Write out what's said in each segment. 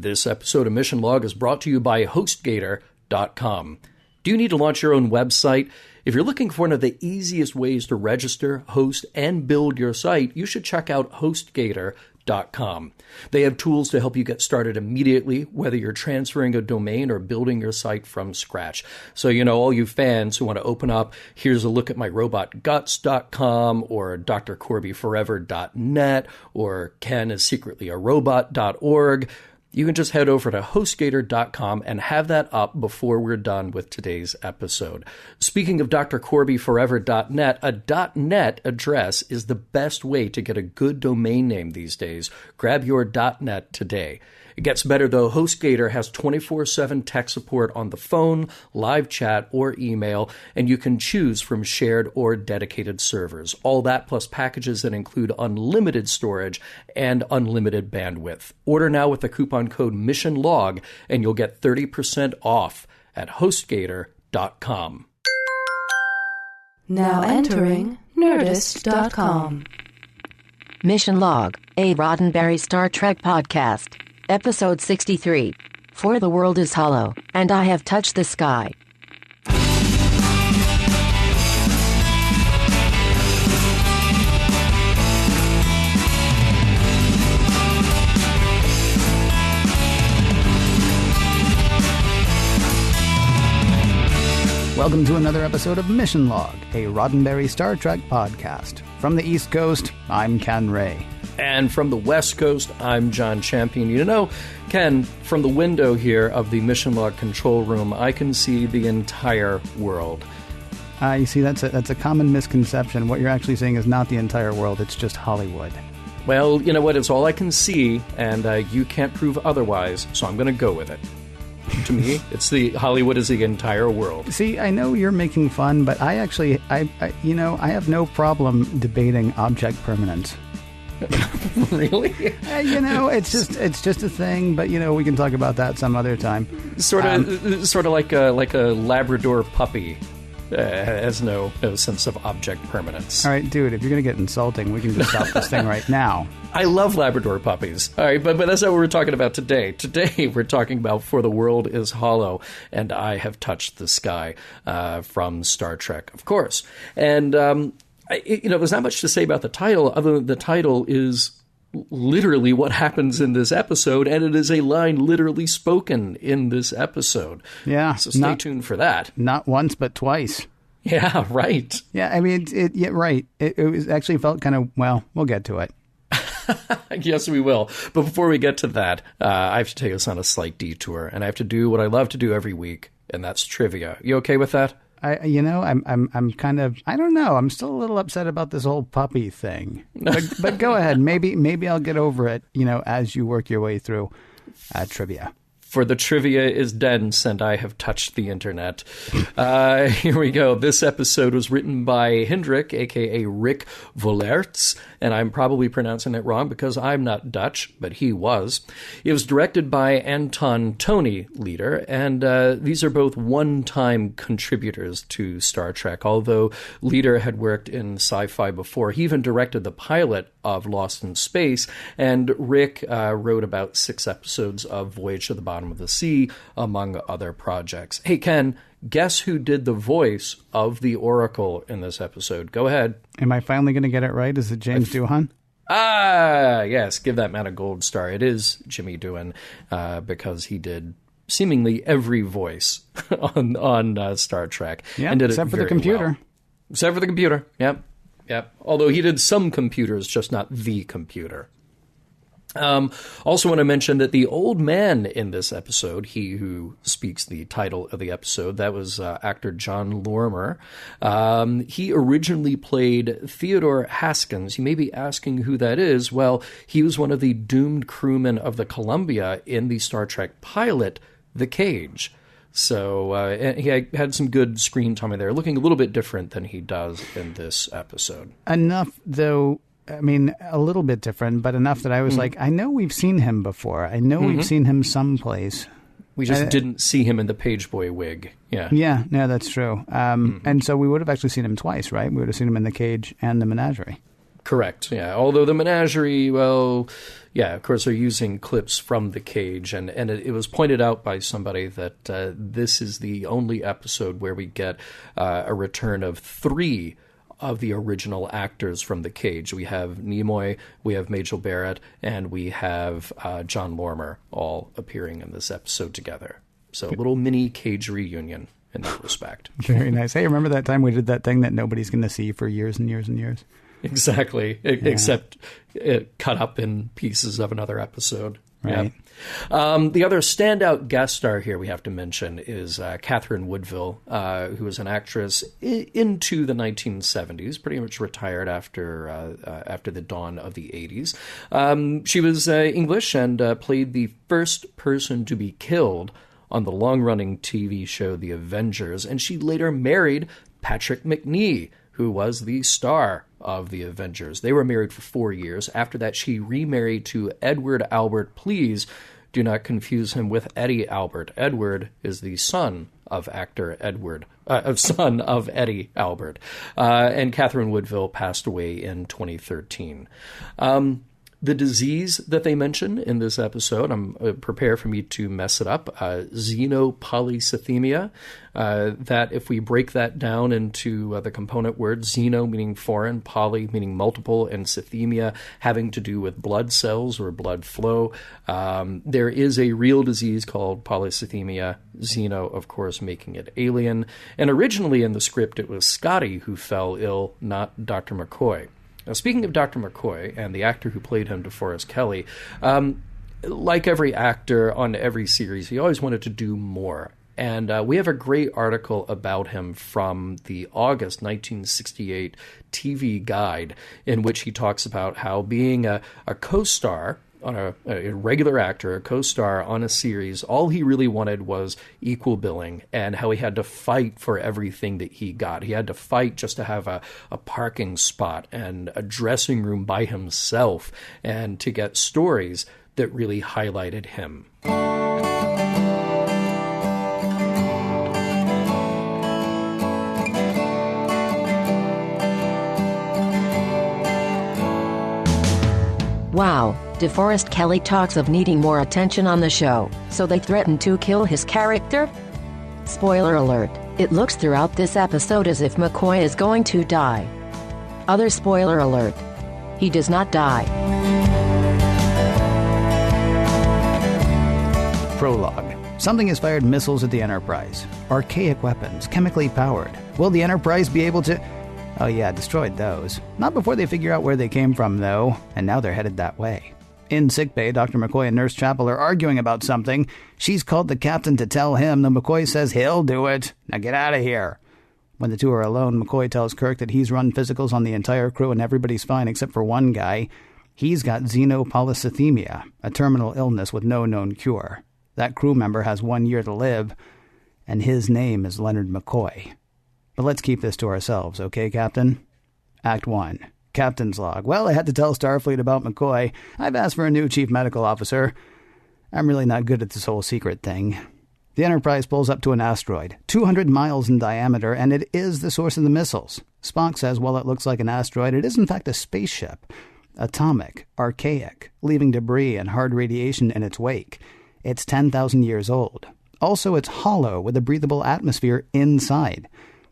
This episode of Mission Log is brought to you by HostGator.com. Do you need to launch your own website? If you're looking for one of the easiest ways to register, host, and build your site, you should check out HostGator.com. They have tools to help you get started immediately, whether you're transferring a domain or building your site from scratch. So, all you fans who want to open up, here's a look at my robotguts.com or drcorbyforever.net or Ken is secretly a robot.org. You can just head over to HostGator.com and have that up before we're done with today's episode. Speaking of drcorbyforever.net, a .net address is the best way to get a good domain name these days. Grab your .net today. It gets better, though. HostGator has 24/7 tech support on the phone, live chat, or email, and you can choose from shared or dedicated servers. All that plus packages that include unlimited storage and unlimited bandwidth. Order now with the coupon code MissionLog, and you'll get 30% off at HostGator.com. Now entering Nerdist.com. Mission Log, a Roddenberry Star Trek podcast. Episode 63. For the World is Hollow, and I Have Touched the Sky. Welcome to another episode of Mission Log, a Roddenberry Star Trek podcast. From the East Coast, I'm Ken Ray. And from the West Coast, I'm John Champion. Ken, from the window here of the Mission Log control room, I can see the entire world. You see, that's a common misconception. What you're actually seeing is not the entire world, it's just Hollywood. Well, you know what? It's all I can see, and you can't prove otherwise, so I'm going to go with it. To me, Hollywood is the entire world. See, I know you're making fun, but I have no problem debating object permanence. Really? It's just a thing, but we can talk about that some other time. Sort of like a Labrador puppy has no sense of object permanence. All right, dude, if you're gonna get insulting, we can just stop this thing right now. I love Labrador puppies. All right, but that's not what we're talking about today. Today we're talking about For the World is Hollow, and I Have Touched the Sky from Star Trek, of course. And there's not much to say about the title, other than the title is literally what happens in this episode, and it is a line literally spoken in this episode. Yeah. So stay tuned for that. Not once, but twice. Yeah, right. Yeah, I mean, right. It was actually felt kind of, well, we'll get to it. Yes, we will. But before we get to that, I have to take us on a slight detour, and I have to do what I love to do every week, and that's trivia. You okay with that? I'm kind of, I don't know. I'm still a little upset about this whole puppy thing. But go ahead. Maybe I'll get over it, as you work your way through trivia. For the trivia is dense, and I have touched the internet. Here we go. This episode was written by Hendrik, a.k.a. Rick Volerts, and I'm probably pronouncing it wrong because I'm not Dutch, but he was. It was directed by Anton Tony Leader, and these are both one-time contributors to Star Trek, although Leader had worked in sci-fi before. He even directed the pilot of Lost in Space, and Rick wrote about 6 episodes of Voyage to the Bottom of the Sea, among other projects. Hey, Ken, guess who did the voice of the Oracle in this episode? Go ahead. Am I finally going to get it right? Is it James Doohan? Yes. Give that man a gold star. It is Jimmy Doohan, because he did seemingly every voice on Star Trek. Yeah, and did except it for the very computer. well. Except for the computer. Yep. Although he did some computers, just not the computer. Also want to mention that the old man in this episode, he who speaks the title of the episode, that was actor John Lormer. He originally played Theodore Haskins. You may be asking who that is. Well, he was one of the doomed crewmen of the Columbia in the Star Trek pilot, The Cage. So he had some good screen time there, looking a little bit different than he does in this episode. Enough, though. I mean, a little bit different, but enough that I was like, I know we've seen him before. I know we've seen him someplace. We just didn't see him in the Pageboy wig. Yeah. Yeah, no, that's true. And so we would have actually seen him twice, right? We would have seen him in The Cage and The Menagerie. Correct, yeah. Although the menagerie, well, yeah, of course, they're using clips from the cage, and it was pointed out by somebody that this is the only episode where we get a return of 3 of the original actors from the cage. We have Nimoy, we have Majel Barrett, and we have John Lormer all appearing in this episode together. So a little mini cage reunion in that respect. Very nice. Hey, remember that time we did that thing that nobody's going to see for years and years and years? Exactly, except it cut up in pieces of another episode. Right. Yep. The other standout guest star here we have to mention is Catherine Woodville, who was an actress into the 1970s, pretty much retired after the dawn of the 80s. She was English and played the first person to be killed on the long-running TV show The Avengers, and she later married Patrick Macnee, who was the star of The Avengers. They were married for 4 years. After that, she remarried to Edward Albert. Please do not confuse him with Eddie Albert. Edward is the son of actor son of Eddie Albert. And Catherine Woodville passed away in 2013. The disease that they mention in this episode, prepare for me to mess it up, xenopolycythemia, that if we break that down into the component words, xeno meaning foreign, poly meaning multiple, and cythemia having to do with blood cells or blood flow, there is a real disease called polycythemia, xeno, of course, making it alien. And originally in the script, it was Scotty who fell ill, not Dr. McCoy. Now, speaking of Dr. McCoy and the actor who played him, DeForest Kelley, like every actor on every series, he always wanted to do more. And we have a great article about him from the August 1968 TV Guide, in which he talks about how being a co-star on a regular actor, a co-star on a series, all he really wanted was equal billing, and how he had to fight for everything that he got. He had to fight just to have a parking spot and a dressing room by himself, and to get stories that really highlighted him. Wow, DeForest Kelley talks of needing more attention on the show, so they threaten to kill his character? Spoiler alert, it looks throughout this episode as if McCoy is going to die. Other spoiler alert, he does not die. Prologue. Something has fired missiles at the Enterprise. Archaic weapons, chemically powered. Will the Enterprise be able to... Oh yeah, destroyed those. Not before they figure out where they came from, though, and now they're headed that way. In sickbay, Dr. McCoy and Nurse Chapel are arguing about something. She's called the captain to tell him, though McCoy says he'll do it. Now get out of here. When the two are alone, McCoy tells Kirk that he's run physicals on the entire crew and everybody's fine except for one guy. He's got xenopolycythemia, a terminal illness with no known cure. That crew member has 1 year to live, and his name is Leonard McCoy. But let's keep this to ourselves, okay, Captain? Act 1. Captain's log. Well, I had to tell Starfleet about McCoy. I've asked for a new chief medical officer. I'm really not good at this whole secret thing. The Enterprise pulls up to an asteroid, 200 miles in diameter, and it is the source of the missiles. Spock says while it looks like an asteroid, it is in fact a spaceship. Atomic, archaic, leaving debris and hard radiation in its wake. It's 10,000 years old. Also, it's hollow with a breathable atmosphere inside.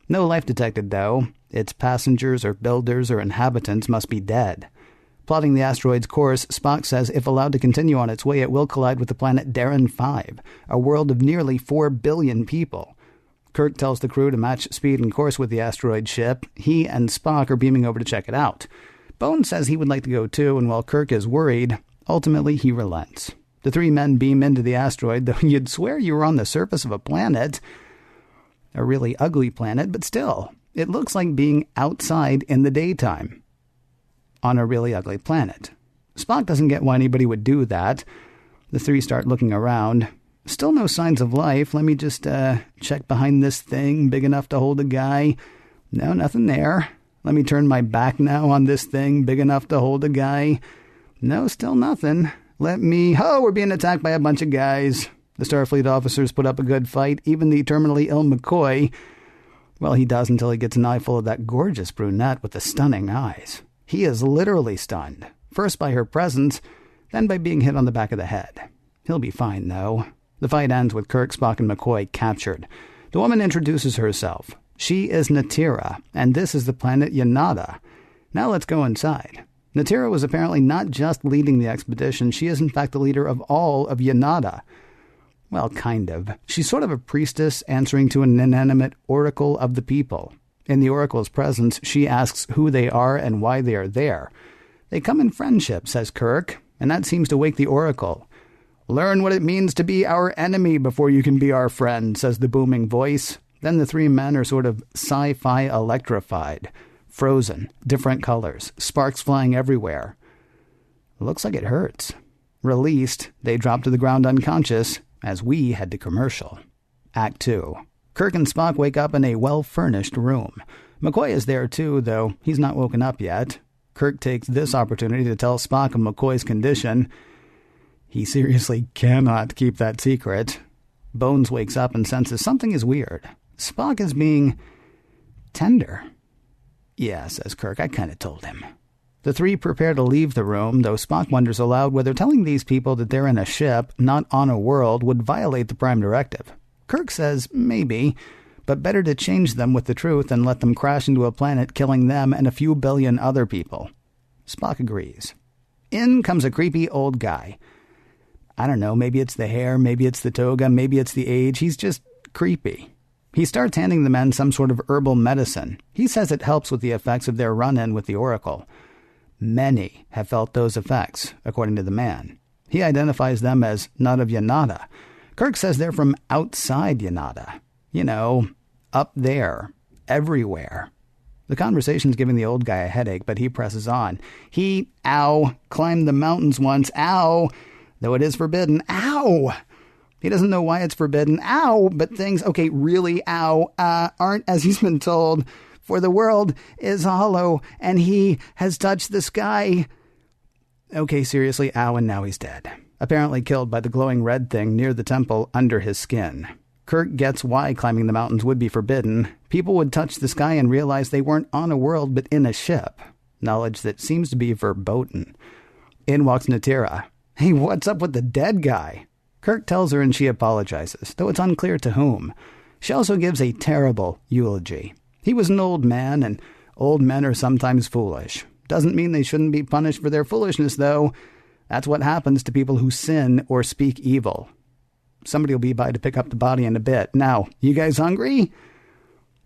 No life detected, though. Its passengers or builders or inhabitants must be dead. Plotting the asteroid's course, Spock says if allowed to continue on its way, it will collide with the planet Darren 5, a world of nearly 4 billion people. Kirk tells the crew to match speed and course with the asteroid ship. He and Spock are beaming over to check it out. Bones says he would like to go too, and while Kirk is worried, ultimately he relents. The three men beam into the asteroid, though you'd swear you were on the surface of a planet. A really ugly planet, but still, it looks like being outside in the daytime on a really ugly planet. Spock doesn't get why anybody would do that. The three start looking around. Still no signs of life. Let me just check behind this thing big enough to hold a guy. No, nothing there. Let me turn my back now on this thing big enough to hold a guy. No, still nothing. Oh, we're being attacked by a bunch of guys. The Starfleet officers put up a good fight. Even the terminally ill McCoy, well, he does until he gets an eyeful of that gorgeous brunette with the stunning eyes. He is literally stunned, first by her presence, then by being hit on the back of the head. He'll be fine, though. The fight ends with Kirk, Spock, and McCoy captured. The woman introduces herself. She is Natira, and this is the planet Yonada. Now let's go inside. Natira was apparently not just leading the expedition, she is in fact the leader of all of Yonada. Well, kind of. She's sort of a priestess answering to an inanimate oracle of the people. In the oracle's presence, she asks who they are and why they are there. They come in friendship, says Kirk, and that seems to wake the oracle. Learn what it means to be our enemy before you can be our friend, says the booming voice. Then the three men are sort of sci-fi electrified. Frozen, different colors, sparks flying everywhere. Looks like it hurts. Released, they drop to the ground unconscious as we head to commercial. Act 2. Kirk and Spock wake up in a well-furnished room. McCoy is there too, though he's not woken up yet. Kirk takes this opportunity to tell Spock of McCoy's condition. He seriously cannot keep that secret. Bones wakes up and senses something is weird. Spock is being tender. Yeah, says Kirk, I kind of told him. The three prepare to leave the room, though Spock wonders aloud whether telling these people that they're in a ship, not on a world, would violate the Prime Directive. Kirk says maybe, but better to change them with the truth and let them crash into a planet, killing them and a few billion other people. Spock agrees. In comes a creepy old guy. I don't know, maybe it's the hair, maybe it's the toga, maybe it's the age. He's just creepy. He starts handing the men some sort of herbal medicine. He says it helps with the effects of their run-in with the Oracle. Many have felt those effects, according to the man. He identifies them as not of Yonada. Kirk says they're from outside Yonada. You know, up there, everywhere. The conversation's giving the old guy a headache, but he presses on. He, climbed the mountains once, though it is forbidden, He doesn't know why it's forbidden, but things, really, aren't as he's been told. For the world is hollow, and he has touched the sky. Okay, seriously, and now he's dead. Apparently killed by the glowing red thing near the temple under his skin. Kirk gets why climbing the mountains would be forbidden. People would touch the sky and realize they weren't on a world but in a ship. Knowledge that seems to be verboten. In walks Natira. Hey, what's up with the dead guy? Kirk tells her and she apologizes, though it's unclear to whom. She also gives a terrible eulogy. He was an old man, and old men are sometimes foolish. Doesn't mean they shouldn't be punished for their foolishness, though. That's what happens to people who sin or speak evil. Somebody will be by to pick up the body in a bit. Now, you guys hungry?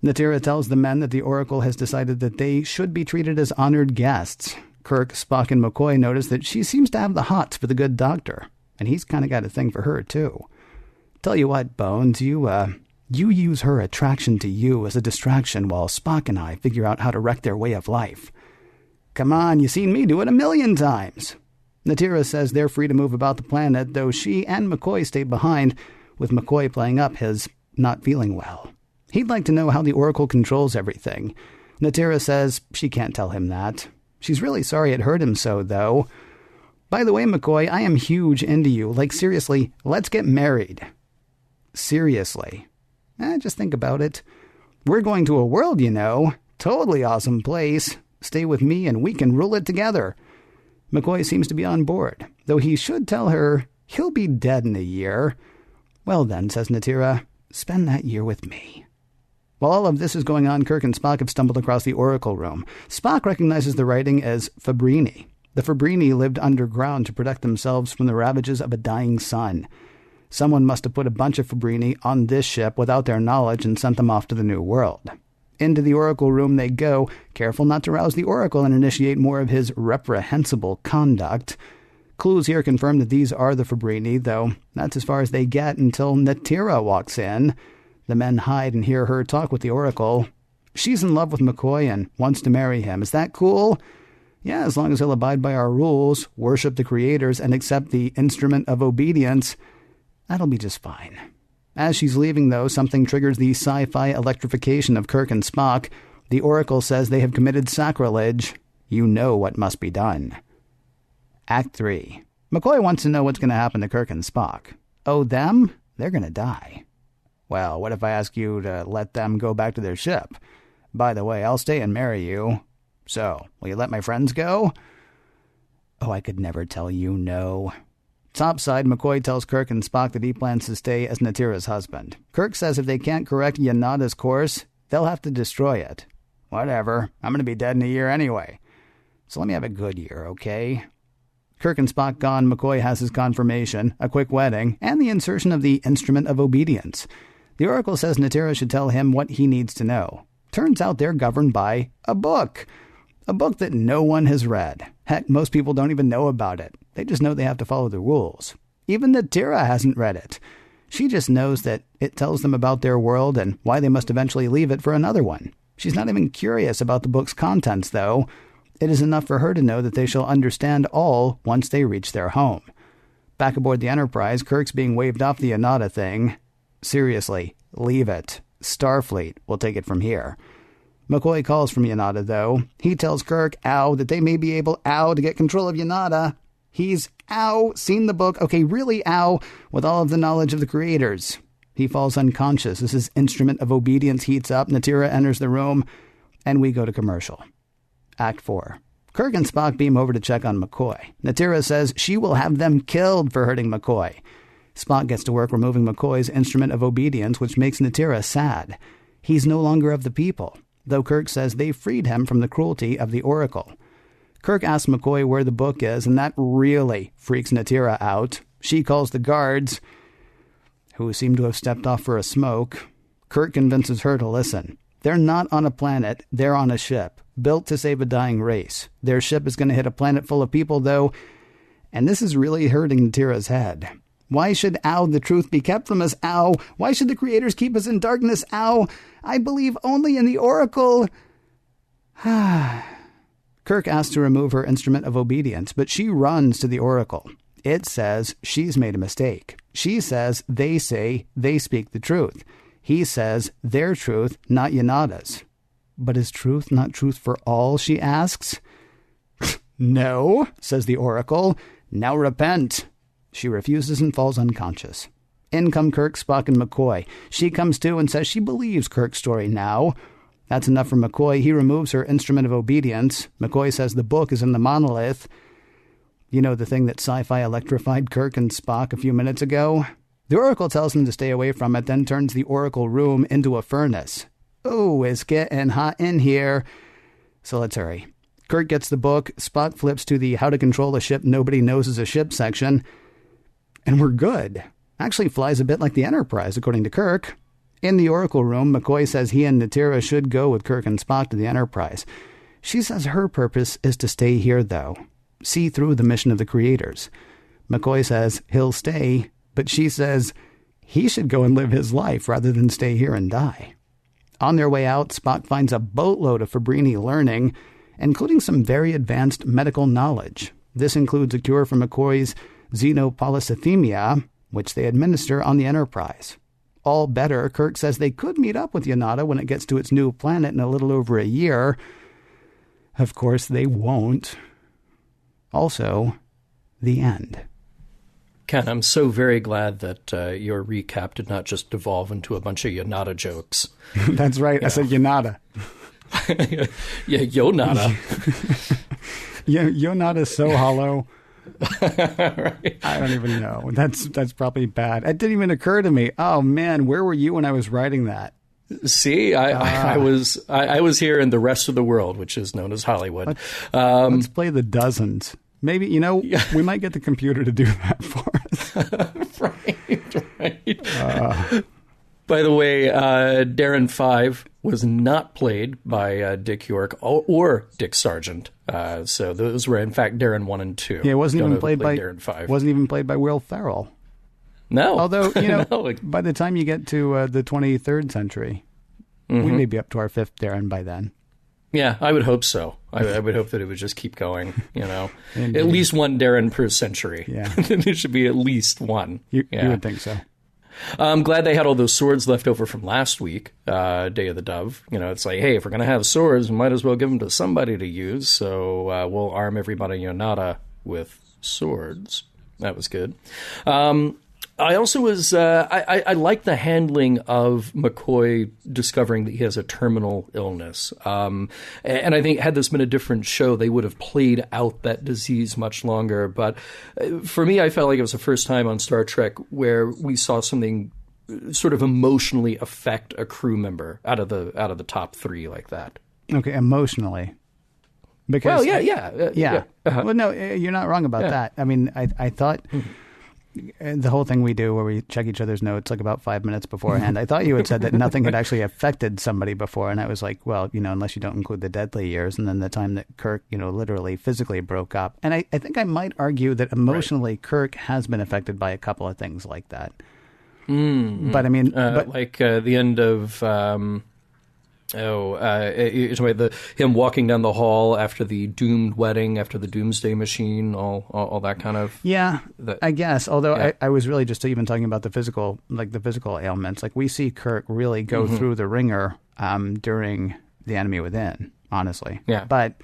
Natira tells the men that the Oracle has decided that they should be treated as honored guests. Kirk, Spock, and McCoy notice that she seems to have the hots for the good doctor, and he's kind of got a thing for her, too. Tell you what, Bones, you use her attraction to you as a distraction while Spock and I figure out how to wreck their way of life. Come on, you've seen me do it 1,000,000 times. Natira says they're free to move about the planet, though she and McCoy stay behind, with McCoy playing up his not feeling well. He'd like to know how the Oracle controls everything. Natira says she can't tell him that. She's really sorry it hurt him so, though. By the way, McCoy, I am huge into you. Like, seriously, let's get married. Seriously. Just think about it. We're going to a world, you know. Totally awesome place. Stay with me and we can rule it together. McCoy seems to be on board, though he should tell her he'll be dead in a year. Well then, says Natira, spend that year with me. While all of this is going on, Kirk and Spock have stumbled across the Oracle room. Spock recognizes the writing as Fabrini. The Fabrini lived underground to protect themselves from the ravages of a dying sun. Someone must have put a bunch of Fabrini on this ship without their knowledge and sent them off to the New World. Into the Oracle room they go, careful not to rouse the Oracle and initiate more of his reprehensible conduct. Clues here confirm that these are the Fabrini, though that's as far as they get until Natira walks in. The men hide and hear her talk with the Oracle. She's in love with McCoy and wants to marry him. Is that cool? Yeah, as long as he'll abide by our rules, worship the creators, and accept the instrument of obedience, that'll be just fine. As she's leaving, though, something triggers the sci-fi electrification of Kirk and Spock. The Oracle says they have committed sacrilege. You know what must be done. Act 3. McCoy wants to know what's going to happen to Kirk and Spock. Oh, them? They're going to die. Well, what if I ask you to let them go back to their ship? By the way, I'll stay and marry you. So, will you let my friends go? Oh, I could never tell you no. Topside, McCoy tells Kirk and Spock that he plans to stay as Natira's husband. Kirk says if they can't correct Yonada's course, they'll have to destroy it. Whatever. I'm going to be dead in a year anyway. So let me have a good year, okay? Kirk and Spock gone, McCoy has his confirmation, a quick wedding, and the insertion of the Instrument of Obedience. The Oracle says Natira should tell him what he needs to know. Turns out they're governed by a book. A book that no one has read. Heck, most people don't even know about it. They just know they have to follow the rules. Even Natira hasn't read it. She just knows that it tells them about their world and why they must eventually leave it for another one. She's not even curious about the book's contents, though. It is enough for her to know that they shall understand all once they reach their home. Back aboard the Enterprise, Kirk's being waved off the Yonada thing. Seriously, leave it. Starfleet will take it from here. McCoy calls from Yonada, though. He tells Kirk, that they may be able, to get control of Yonada. He's, seen the book, really, with all of the knowledge of the creators. He falls unconscious as his Instrument of Obedience heats up. Natira enters the room, and we go to commercial. Act 4. Kirk and Spock beam over to check on McCoy. Natira says she will have them killed for hurting McCoy. Spock gets to work removing McCoy's Instrument of Obedience, which makes Natira sad. He's no longer of the people, though Kirk says they freed him from the cruelty of the Oracle. Kirk asks McCoy where the book is, and that really freaks Natira out. She calls the guards, who seem to have stepped off for a smoke. Kirk convinces her to listen. They're not on a planet, they're on a ship, built to save a dying race. Their ship is going to hit a planet full of people, though, and this is really hurting Natira's head. Why should, the truth be kept from us, Why should the creators keep us in darkness, I believe only in the Oracle. Kirk asks to remove her Instrument of Obedience, but she runs to the Oracle. It says she's made a mistake. She says they say they speak the truth. He says their truth, not Yonada's. But is truth not truth for all, she asks? No, says the Oracle. Now repent. She refuses and falls unconscious. In come Kirk, Spock, and McCoy. She comes to and says she believes Kirk's story now. That's enough for McCoy. He removes her Instrument of Obedience. McCoy says the book is in the monolith. You know, the thing that sci-fi electrified Kirk and Spock a few minutes ago? The Oracle tells him to stay away from it, then turns the Oracle room into a furnace. Oh, it's getting hot in here. So let's hurry. Kirk gets the book. Spock flips to the How to Control a Ship Nobody Knows is a Ship section. And we're good. Actually flies a bit like the Enterprise, according to Kirk. In the Oracle room, McCoy says he and Natira should go with Kirk and Spock to the Enterprise. She says her purpose is to stay here, though. See through the mission of the creators. McCoy says he'll stay, but she says he should go and live his life rather than stay here and die. On their way out, Spock finds a boatload of Fabrini learning, including some very advanced medical knowledge. This includes a cure for McCoy's xenopolycythemia, which they administer on the Enterprise. All better, Kirk says they could meet up with Yonada when it gets to its new planet in a little over a year. Of course, they won't. Also, the end. Ken, I'm so very glad that your recap did not just devolve into a bunch of Yonada jokes. That's right. Yeah. I said Yonada. Yeah, Yonada. Yonada's so hollow. Right. I don't even know. That's probably bad. It didn't even occur to me. Oh man, where were you when I was writing that? See, I was here in the rest of the world, which is known as Hollywood. Let's play the dozens. Maybe, we might get the computer to do that for us. Right. By the way, Darren 5 was not played by Dick York or Dick Sargent. So those were, in fact, Darren 1 and 2. Yeah, it wasn't even played by Darren 5. Wasn't even played by Will Ferrell. No. Although, by the time you get to the 23rd century, we may be up to our 5th Darren by then. Yeah, I would hope so. I would hope that it would just keep going, At least one Darren per century. Yeah. There should be at least one. You would think so. I'm glad they had all those swords left over from last week, Day of the Dove. It's like, hey, if we're going to have swords, we might as well give them to somebody to use. So we'll arm everybody in Yonada with swords. That was good. I also was, I like the handling of McCoy discovering that he has a terminal illness. And I think had this been a different show, they would have played out that disease much longer. But for me, I felt like it was the first time on Star Trek where we saw something sort of emotionally affect a crew member out of the top three like that. Okay, emotionally. Because, well, yeah. Uh-huh. Well, no, you're not wrong about that. I mean, I thought the whole thing we do where we check each other's notes like about 5 minutes beforehand, I thought you had said that nothing had actually affected somebody before. And I was like, well, unless you don't include the deadly years and then the time that Kirk, literally physically broke up. And I think I might argue that emotionally Kirk has been affected by a couple of things like that. Mm-hmm. But I mean, like the end of... you're talking about him walking down the hall after the doomed wedding, after the doomsday machine, all that kind of... Yeah, I guess. Although I was really just even talking about the physical ailments. Like we see Kirk really go through the ringer during The Enemy Within, honestly. Yeah. But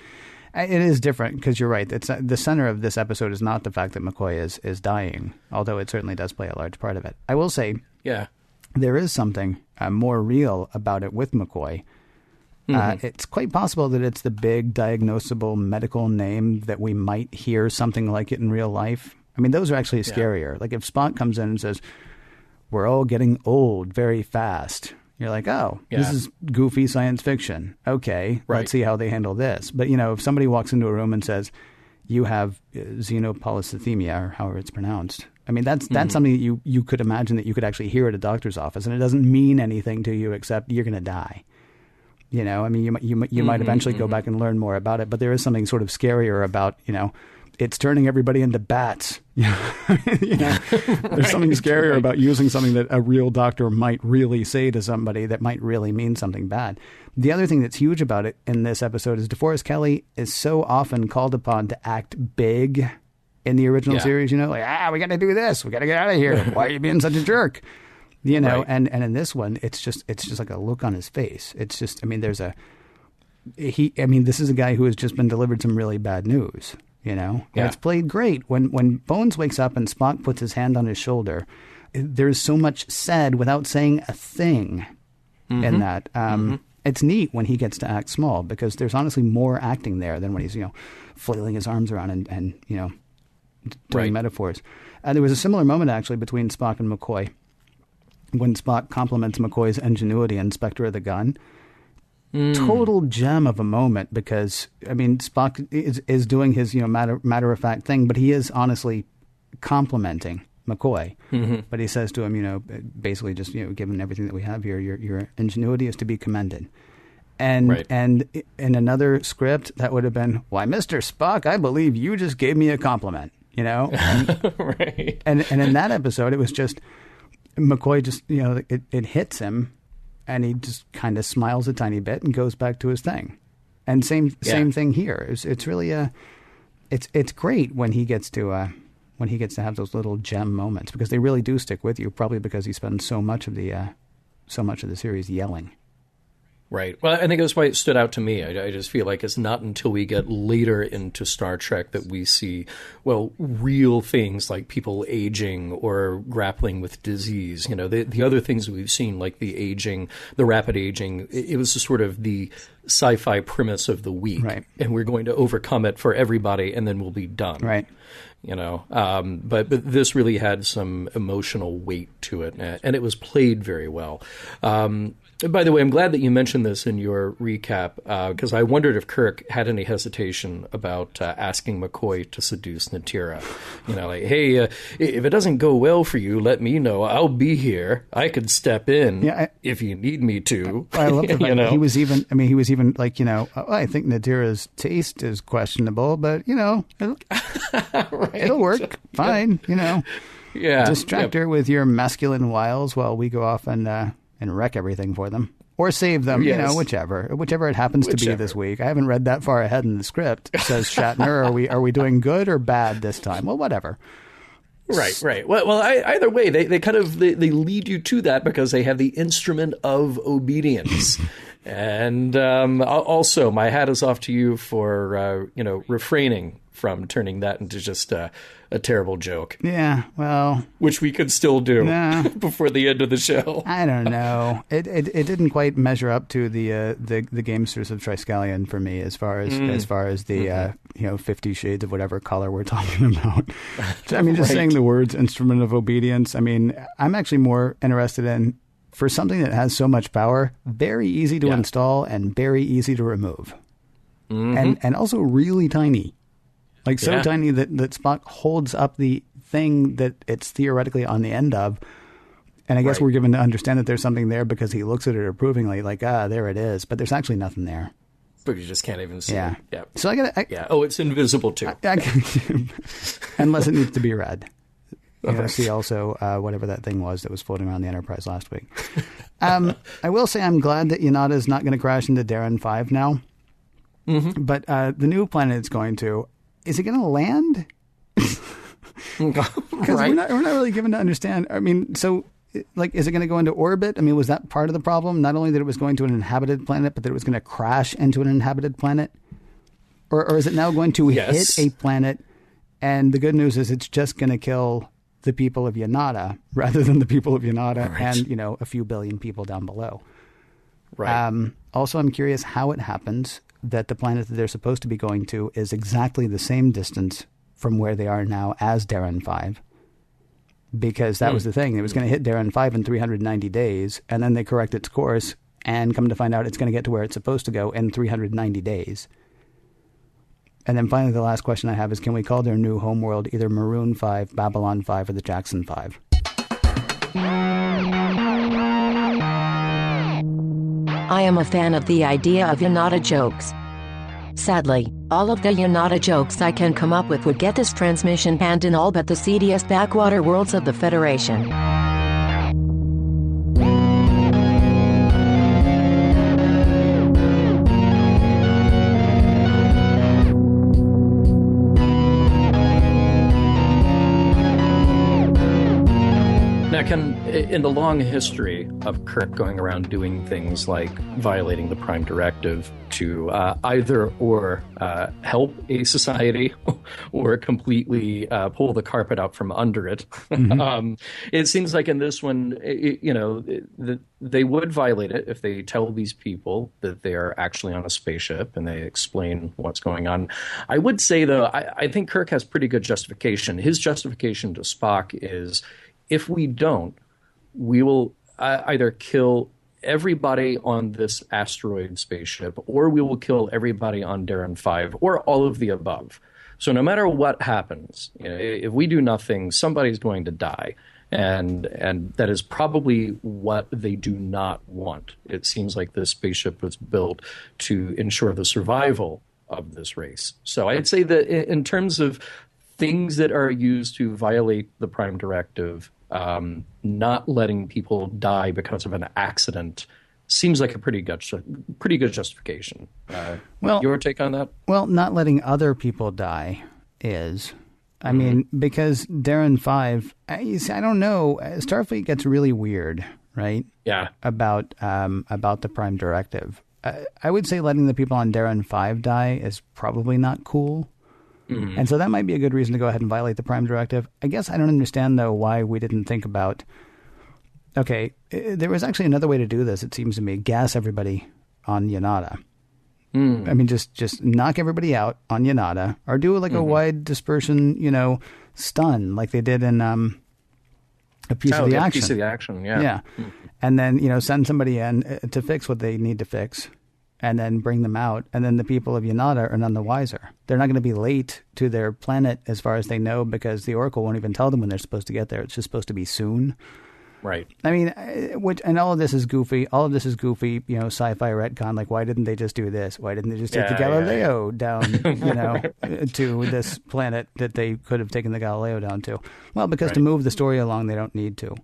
it is different because you're right. It's the center of this episode is not the fact that McCoy is dying, although it certainly does play a large part of it. I will say, there is something more real about it with McCoy. It's quite possible that it's the big diagnosable medical name that we might hear something like it in real life. I mean, those are actually scarier. Like if Spock comes in and says, "We're all getting old very fast," you're like, "Oh, this is goofy science fiction. Okay, let's see how they handle this." But if somebody walks into a room and says, "You have xenopolycythemia," or however it's pronounced. I mean, that's something that you could imagine that you could actually hear at a doctor's office, and it doesn't mean anything to you except you're going to die. I mean, you might eventually go back and learn more about it, but there is something sort of scarier about, it's turning everybody into bats. There's something scarier about using something that a real doctor might really say to somebody that might really mean something bad. The other thing that's huge about it in this episode is DeForest Kelley is so often called upon to act big in the original series, we got to do this. We got to get out of here. Why are you being such a jerk? And in this one, it's just like a look on his face. It's just, I mean, this is a guy who has just been delivered some really bad news, and it's played great. When Bones wakes up and Spock puts his hand on his shoulder, there's so much said without saying a thing in that. It's neat when he gets to act small because there's honestly more acting there than when he's, flailing his arms around and doing metaphors. There was a similar moment actually between Spock and McCoy. When Spock compliments McCoy's ingenuity in Spectre of the Gun. Total gem of a moment because, I mean, Spock is doing his, matter-of-fact thing, but he is honestly complimenting McCoy. But he says to him, basically just, given everything that we have here, your ingenuity is to be commended. And in another script, that would have been, "Why, Mr. Spock, I believe you just gave me a compliment," And, and in that episode, it was just... McCoy just, it hits him and he just kind of smiles a tiny bit and goes back to his thing. And same thing here. It's really it's great when he gets to have those little gem moments because they really do stick with you, probably because he spends so much of the series yelling. Right. Well, I think that's why it stood out to me. I just feel like it's not until we get later into Star Trek that we see, real things like people aging or grappling with disease. The other things that we've seen, like the rapid aging, it was sort of the sci-fi premise of the week. Right. And we're going to overcome it for everybody and then we'll be done. Right. But this really had some emotional weight to it, and it was played very well. By the way, I'm glad that you mentioned this in your recap, because I wondered if Kirk had any hesitation about asking McCoy to seduce Natira. Like, hey, if it doesn't go well for you, let me know. I'll be here. I could step in if you need me to. I love the fact he was even like, I think Natira's taste is questionable, but, it'll work fine, Distract her with your masculine wiles while we go off and wreck everything for them. Or save them, whichever it happens to be this week. I haven't read that far ahead in the script. Says Shatner, are we doing good or bad this time? Well, whatever. Right. Well, either way, they kind of they lead you to that because they have the instrument of obedience. And also, my hat is off to you for, refraining from turning that into just a terrible joke. Yeah, well... Which we could still do before the end of the show. I don't know. It didn't quite measure up to the Gamesters of Triskelion for me as far as the 50 Shades of whatever color we're talking about. I mean, just saying the words instrument of obedience. I mean, I'm actually more interested in, for something that has so much power, very easy to install and very easy to remove. And also really tiny. Like so tiny that Spock holds up the thing that it's theoretically on the end of. And I guess we're given to understand that there's something there because he looks at it approvingly, like, there it is. But there's actually nothing there. But you just can't even see it. Yeah. So it's invisible too. Unless it needs to be read. See also whatever that thing was that was floating around the Enterprise last week. I will say I'm glad that Yonada is not going to crash into Darren 5 now. But the new planet it's going to, is it going to land? Because we're not really given to understand. I mean, so, like, is it going to go into orbit? I mean, was that part of the problem? Not only that it was going to an inhabited planet, but that it was going to crash into an inhabited planet? Or is it now going to hit a planet? And the good news is it's just going to kill the people of Yonada rather than the people of Yonada and, a few billion people down below. Right. Also, I'm curious how it happens that the planet that they're supposed to be going to is exactly the same distance from where they are now as Darren 5. Because that was the thing. It was going to hit Darren 5 in 390 days, and then they correct its course and come to find out it's going to get to where it's supposed to go in 390 days. And then finally, the last question I have is, can we call their new homeworld either Maroon 5, Babylon 5, or the Jackson 5? I am a fan of the idea of Yonada jokes. Sadly, all of the Yonada jokes I can come up with would get this transmission banned in all but the seediest backwater worlds of the Federation. In the long history of Kirk going around doing things like violating the Prime Directive to either help a society or completely pull the carpet out from under it, it seems like in this one, they would violate it if they tell these people that they are actually on a spaceship and they explain what's going on. I would say, though, I think Kirk has pretty good justification. His justification to Spock is, if we don't, we will either kill everybody on this asteroid spaceship, or we will kill everybody on Darren 5, or all of the above. So no matter what happens, if we do nothing, somebody's going to die. And that is probably what they do not want. It seems like this spaceship was built to ensure the survival of this race. So I'd say that in terms of things that are used to violate the Prime Directive, not letting people die because of an accident seems like a pretty good justification. Your take on that? Well, not letting other people die is. I mean, because Darren 5, I don't know. Starfleet gets really weird, right? Yeah. About the Prime Directive. I would say letting the people on Darren 5 die is probably not cool. And so that might be a good reason to go ahead and violate the Prime Directive. I guess I don't understand, though, why we didn't think about, okay, there was actually another way to do this, it seems to me. Gas everybody on Yonada. I mean, just knock everybody out on Yonada, or do like a wide dispersion, stun, like they did in a piece of the action. Piece of the action, yeah. And then, send somebody in to fix what they need to fix. And then bring them out, and then the people of Yonada are none the wiser. They're not going to be late to their planet as far as they know, because the Oracle won't even tell them when they're supposed to get there. It's just supposed to be soon. Right. I mean, and all of this is goofy. All of this is goofy, sci-fi retcon. Like, why didn't they just do this? Why didn't they just take the Galileo down, to this planet that they could have taken the Galileo down to? Well, because to move the story along, they don't need to.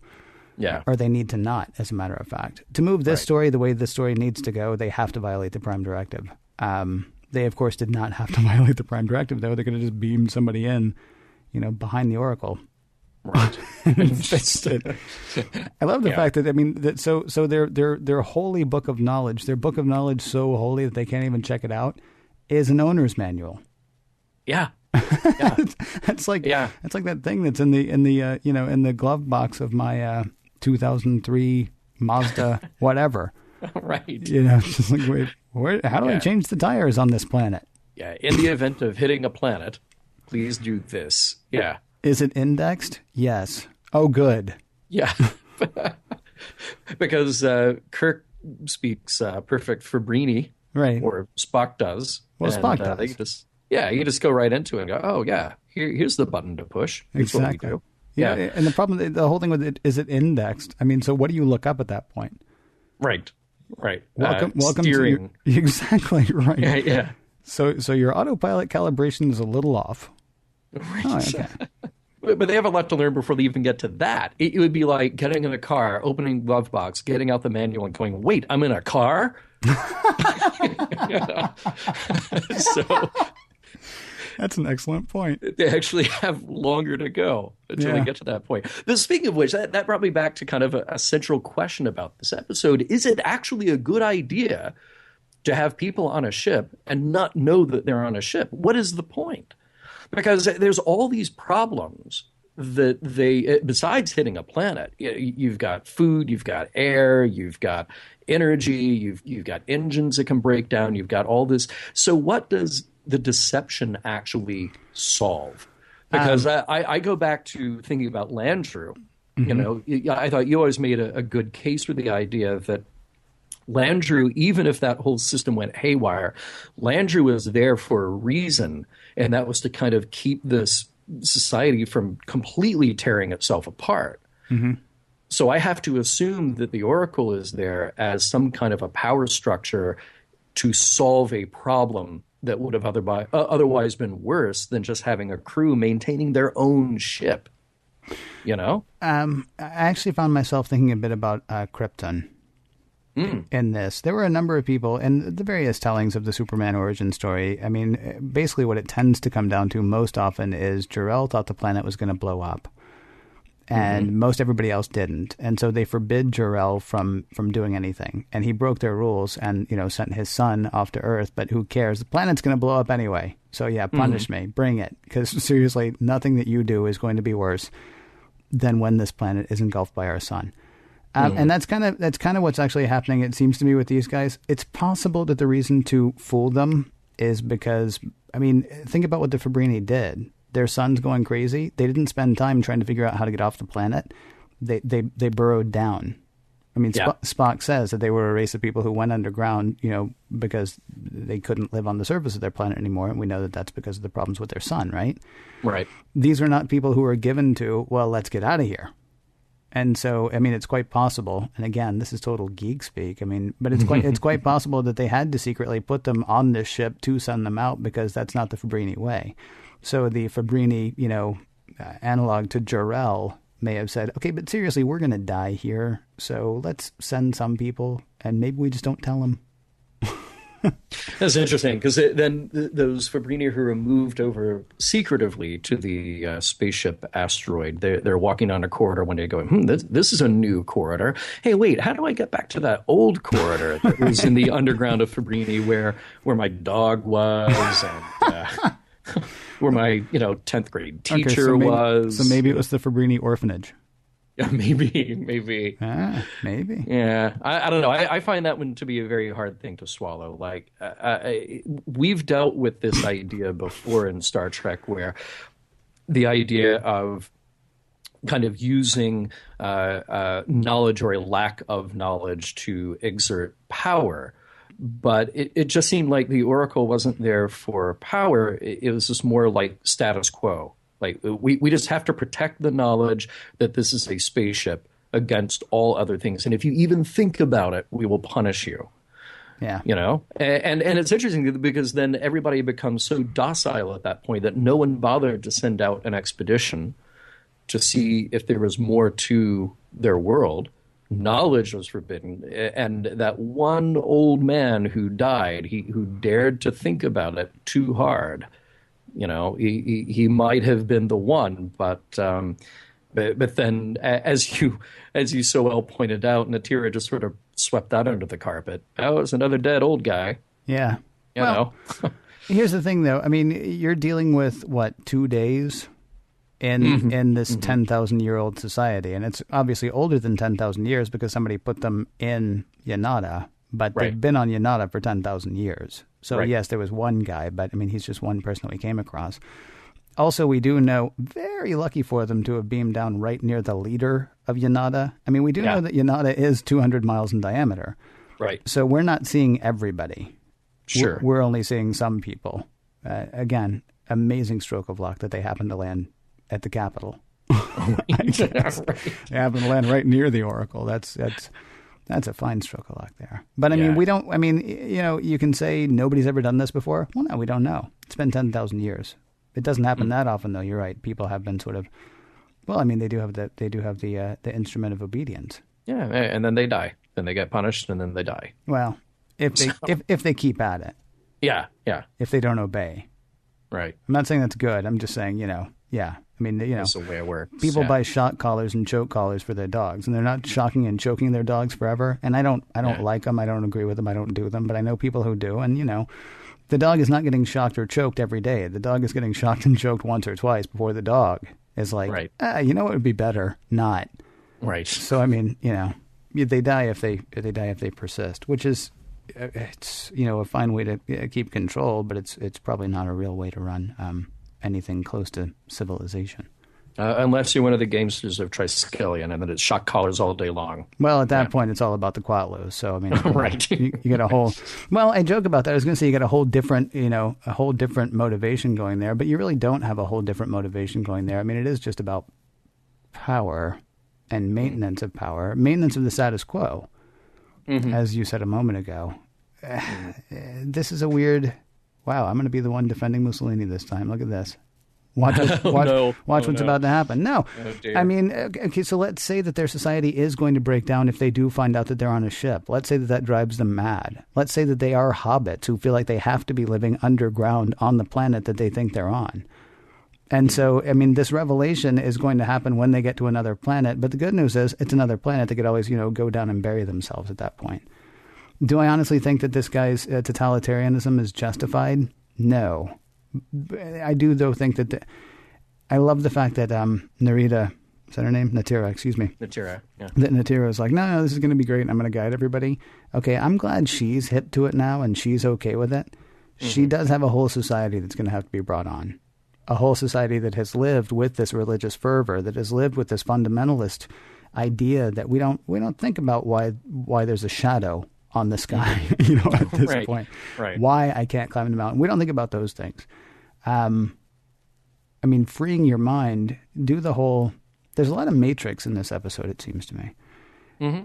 Yeah. Or they need to not, as a matter of fact. To move this story the way this story needs to go, they have to violate the Prime Directive. They, of course, did not have to violate the Prime Directive, though. They could have just beamed somebody in, behind the Oracle. Right. I love the fact that, I mean, that so their holy book of knowledge, their book of knowledge so holy that they can't even check it out, is an owner's manual. Yeah. It's like that thing that's in the glove box of my 2003 Mazda whatever. Right. It's just like, how do I change the tires on this planet? Yeah. In the event of hitting a planet, please do this. Yeah. Is it indexed? Yes. Oh, good. Yeah. Because Kirk speaks perfect Fabrini. Right. Or Spock does. Well, Spock does. You just go right into it and go, oh, yeah, here's the button to push. Here's exactly. What we do. Yeah. And the problem, the whole thing with it, is it indexed? I mean, so what do you look up at that point? Right. Welcome steering. To exactly right. Yeah. So your autopilot calibration is a little off. Right. Oh, okay. But they have a lot to learn before they even get to that. It would be like getting in a car, opening glove box, getting out the manual and going, wait, I'm in a car? So that's an excellent point. They actually have longer to go until they get to that point. But speaking of which, that brought me back to kind of a central question about this episode. Is it actually a good idea to have people on a ship and not know that they're on a ship? What is the point? Because there's all these problems that besides hitting a planet, you've got food, you've got air, you've got energy, you've got engines that can break down, you've got all this. So what does the deception actually solve? Because I go back to thinking about Landru. Mm-hmm. I thought you always made a good case for the idea that Landru, even if that whole system went haywire, Landru was there for a reason, and that was to kind of keep this society from completely tearing itself apart. Mm-hmm. So I have to assume that the Oracle is there as some kind of a power structure to solve a problem that would have otherwise been worse than just having a crew maintaining their own ship. I actually found myself thinking a bit about Krypton. In this, there were a number of people in the various tellings of the Superman origin story. I mean, basically what it tends to come down to most often is Jor-El thought the planet was going to blow up, and most everybody else didn't. And so they forbid Jor-El from doing anything. And he broke their rules and, sent his son off to Earth. But who cares? The planet's going to blow up anyway. So yeah, punish me. Bring it. Because seriously, nothing that you do is going to be worse than when this planet is engulfed by our sun. And that's kind of what's actually happening, it seems to me, with these guys. It's possible that the reason to fool them is because, I mean, think about what the Fabrini did. Their son's going crazy. They didn't spend time trying to figure out how to get off the planet. They burrowed down. I mean, Spock says that they were a race of people who went underground, because they couldn't live on the surface of their planet anymore. And we know that that's because of the problems with their son, right? Right. These are not people who are given to, well, let's get out of here. And so, I mean, it's quite possible, and again, this is total geek speak, I mean, but it's quite possible that they had to secretly put them on this ship to send them out, because that's not the Fabrini way. So the Fabrini, analog to Jor-El may have said, okay, but seriously, we're going to die here, so let's send some people, and maybe we just don't tell them. That's interesting, because then those Fabrini who are moved over secretively to the spaceship Asteroid, they're walking on a corridor one day going, this is a new corridor. Hey, wait, how do I get back to that old corridor that was in the underground of Fabrini where my dog was and where my 10th grade teacher was? So maybe it was the Fabrini orphanage. Yeah, maybe. Maybe. Yeah, I don't know. I find that one to be a very hard thing to swallow. Like, we've dealt with this idea before in Star Trek, where the idea of kind of using knowledge or a lack of knowledge to exert power. But it just seemed like the Oracle wasn't there for power. It was just more like status quo. Like, we just have to protect the knowledge that this is a spaceship against all other things. And if you even think about it, we will punish you. Yeah. And it's interesting because then everybody becomes so docile at that point that no one bothered to send out an expedition to see if there was more to their world. Knowledge was forbidden. And that one old man who died, who dared to think about it too hard, he might have been the one, but But then, as you so well pointed out, Natira just sort of swept that under the carpet. Oh, it's another dead old guy. Yeah. You know. Here's the thing, though. I mean, you're dealing with, 2 days in this 10,000-year-old society. And it's obviously older than 10,000 years because somebody put them in Yonada. But they've been on Yonada for 10,000 years. So, yes, there was one guy, but, I mean, he's just one person that we came across. Also, we do know, very lucky for them to have beamed down right near the leader of Yonada. I mean, we do know that Yonada is 200 miles in diameter. Right. So we're not seeing everybody. Sure. We're only seeing some people. Again, amazing stroke of luck that they happen to land at the capital. They happen to land right near the Oracle. That's a fine stroke of luck there. But I mean, you can say nobody's ever done this before. Well, no, we don't know. It's been 10,000 years. It doesn't happen that often, though. You're right. People have been sort of, well, I mean, they do have the instrument of obedience. Yeah, and then they die. Then they get punished, and then they die. Well, if they keep at it. Yeah. If they don't obey. Right. I'm not saying that's good. I'm just saying, yeah. I mean, that's the way it works. People buy shock collars and choke collars for their dogs, and they're not shocking and choking their dogs forever. And I don't like them. I don't agree with them. I don't do them. But I know people who do, and the dog is not getting shocked or choked every day. The dog is getting shocked and choked once or twice before the dog is like, you know what would be better? Not. Right. So, I mean, they die if they persist, which is, it's, a fine way to keep control, but it's probably not a real way to run anything close to civilization. Unless you're one of the gamesters of Triskelion, and then it's shock collars all day long. Well, at that point, it's all about the Quatlos. So I mean, right? You get a whole. Well, I joke about that. I was going to say you got a whole different, motivation going there, but you really don't have a whole different motivation going there. I mean, it is just about power and maintenance of power, maintenance of the status quo, as you said a moment ago. This is a weird. Wow, I'm going to be the one defending Mussolini this time. Look at this. Watch what's about to happen. No. Oh, I mean, okay, so let's say that their society is going to break down if they do find out that they're on a ship. Let's say that drives them mad. Let's say that they are hobbits who feel like they have to be living underground on the planet that they think they're on. And so, I mean, this revelation is going to happen when they get to another planet. But the good news is it's another planet. They could always, go down and bury themselves at that point. Do I honestly think that this guy's totalitarianism is justified? No. I do, though, think that I love the fact that Narita, is that her name? Natira, excuse me. Natira, yeah. That Natira is like, no, this is going to be great. I'm going to guide everybody. Okay, I'm glad she's hip to it now and she's okay with it. She does have a whole society that's going to have to be brought on. A whole society that has lived with this religious fervor, that has lived with this fundamentalist idea that we don't think about why there's a shadow on the sky, at this point. Right. Why I can't climb the mountain. We don't think about those things. I mean, freeing your mind, there's a lot of Matrix in this episode, it seems to me.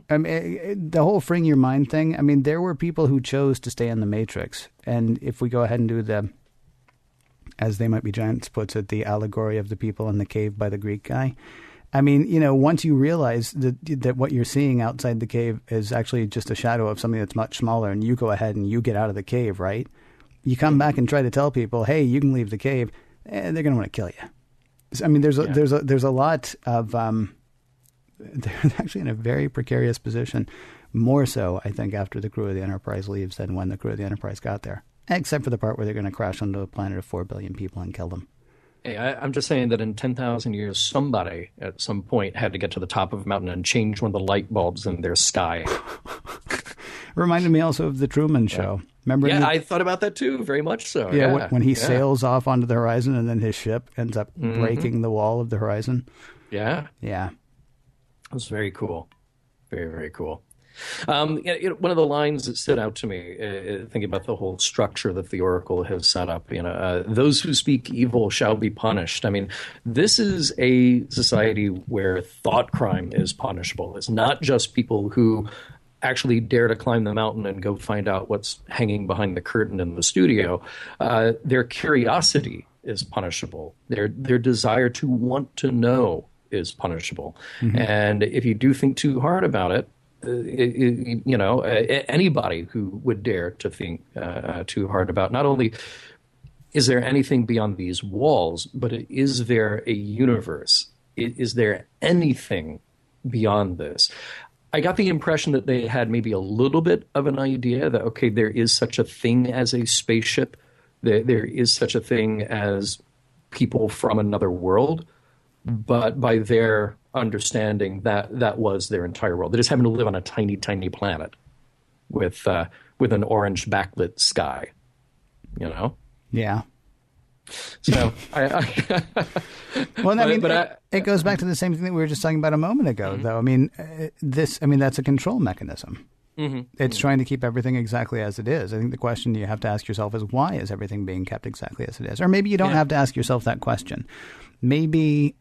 I mean, the whole freeing your mind thing, I mean, there were people who chose to stay in the Matrix. And if we go ahead and do as They Might Be Giants puts it, the allegory of the people in the cave by the Greek guy, I mean, once you realize that what you're seeing outside the cave is actually just a shadow of something that's much smaller, and you go ahead and you get out of the cave, right? You come back and try to tell people, hey, you can leave the cave, and they're going to want to kill you. I mean, there's a lot of they're actually in a very precarious position, more so, I think, after the crew of the Enterprise leaves than when the crew of the Enterprise got there, except for the part where they're going to crash onto a planet of 4 billion people and kill them. Hey, I'm just saying that in 10,000 years, somebody at some point had to get to the top of a mountain and change one of the light bulbs in their sky. Reminded me also of the Truman Show. Remember? Yeah, I thought about that too, very much so. Yeah, when he sails off onto the horizon and then his ship ends up breaking the wall of the horizon. Yeah. Yeah. It was very cool. Very, very cool. One of the lines that stood out to me, thinking about the whole structure that the Oracle has set up, those who speak evil shall be punished. I mean, this is a society where thought crime is punishable. It's not just people who actually dare to climb the mountain and go find out what's hanging behind the curtain in the studio. Their curiosity is punishable. Their desire to want to know is punishable. And if you do think too hard about it, anybody who would dare to think too hard about not only is there anything beyond these walls, but is there a universe is there anything beyond this? I got the impression that they had maybe a little bit of an idea that, okay, there is such a thing as a spaceship. There is such a thing as people from another world. But by their understanding, that was their entire world. They just happen to live on a tiny, tiny planet with an orange backlit sky, you know? Yeah. So, well, I mean, it goes back to the same thing that we were just talking about a moment ago, mm-hmm. though. I mean, that's a control mechanism. Mm-hmm. It's trying to keep everything exactly as it is. I think the question you have to ask yourself is, why is everything being kept exactly as it is? Or maybe you don't have to ask yourself that question. Maybe,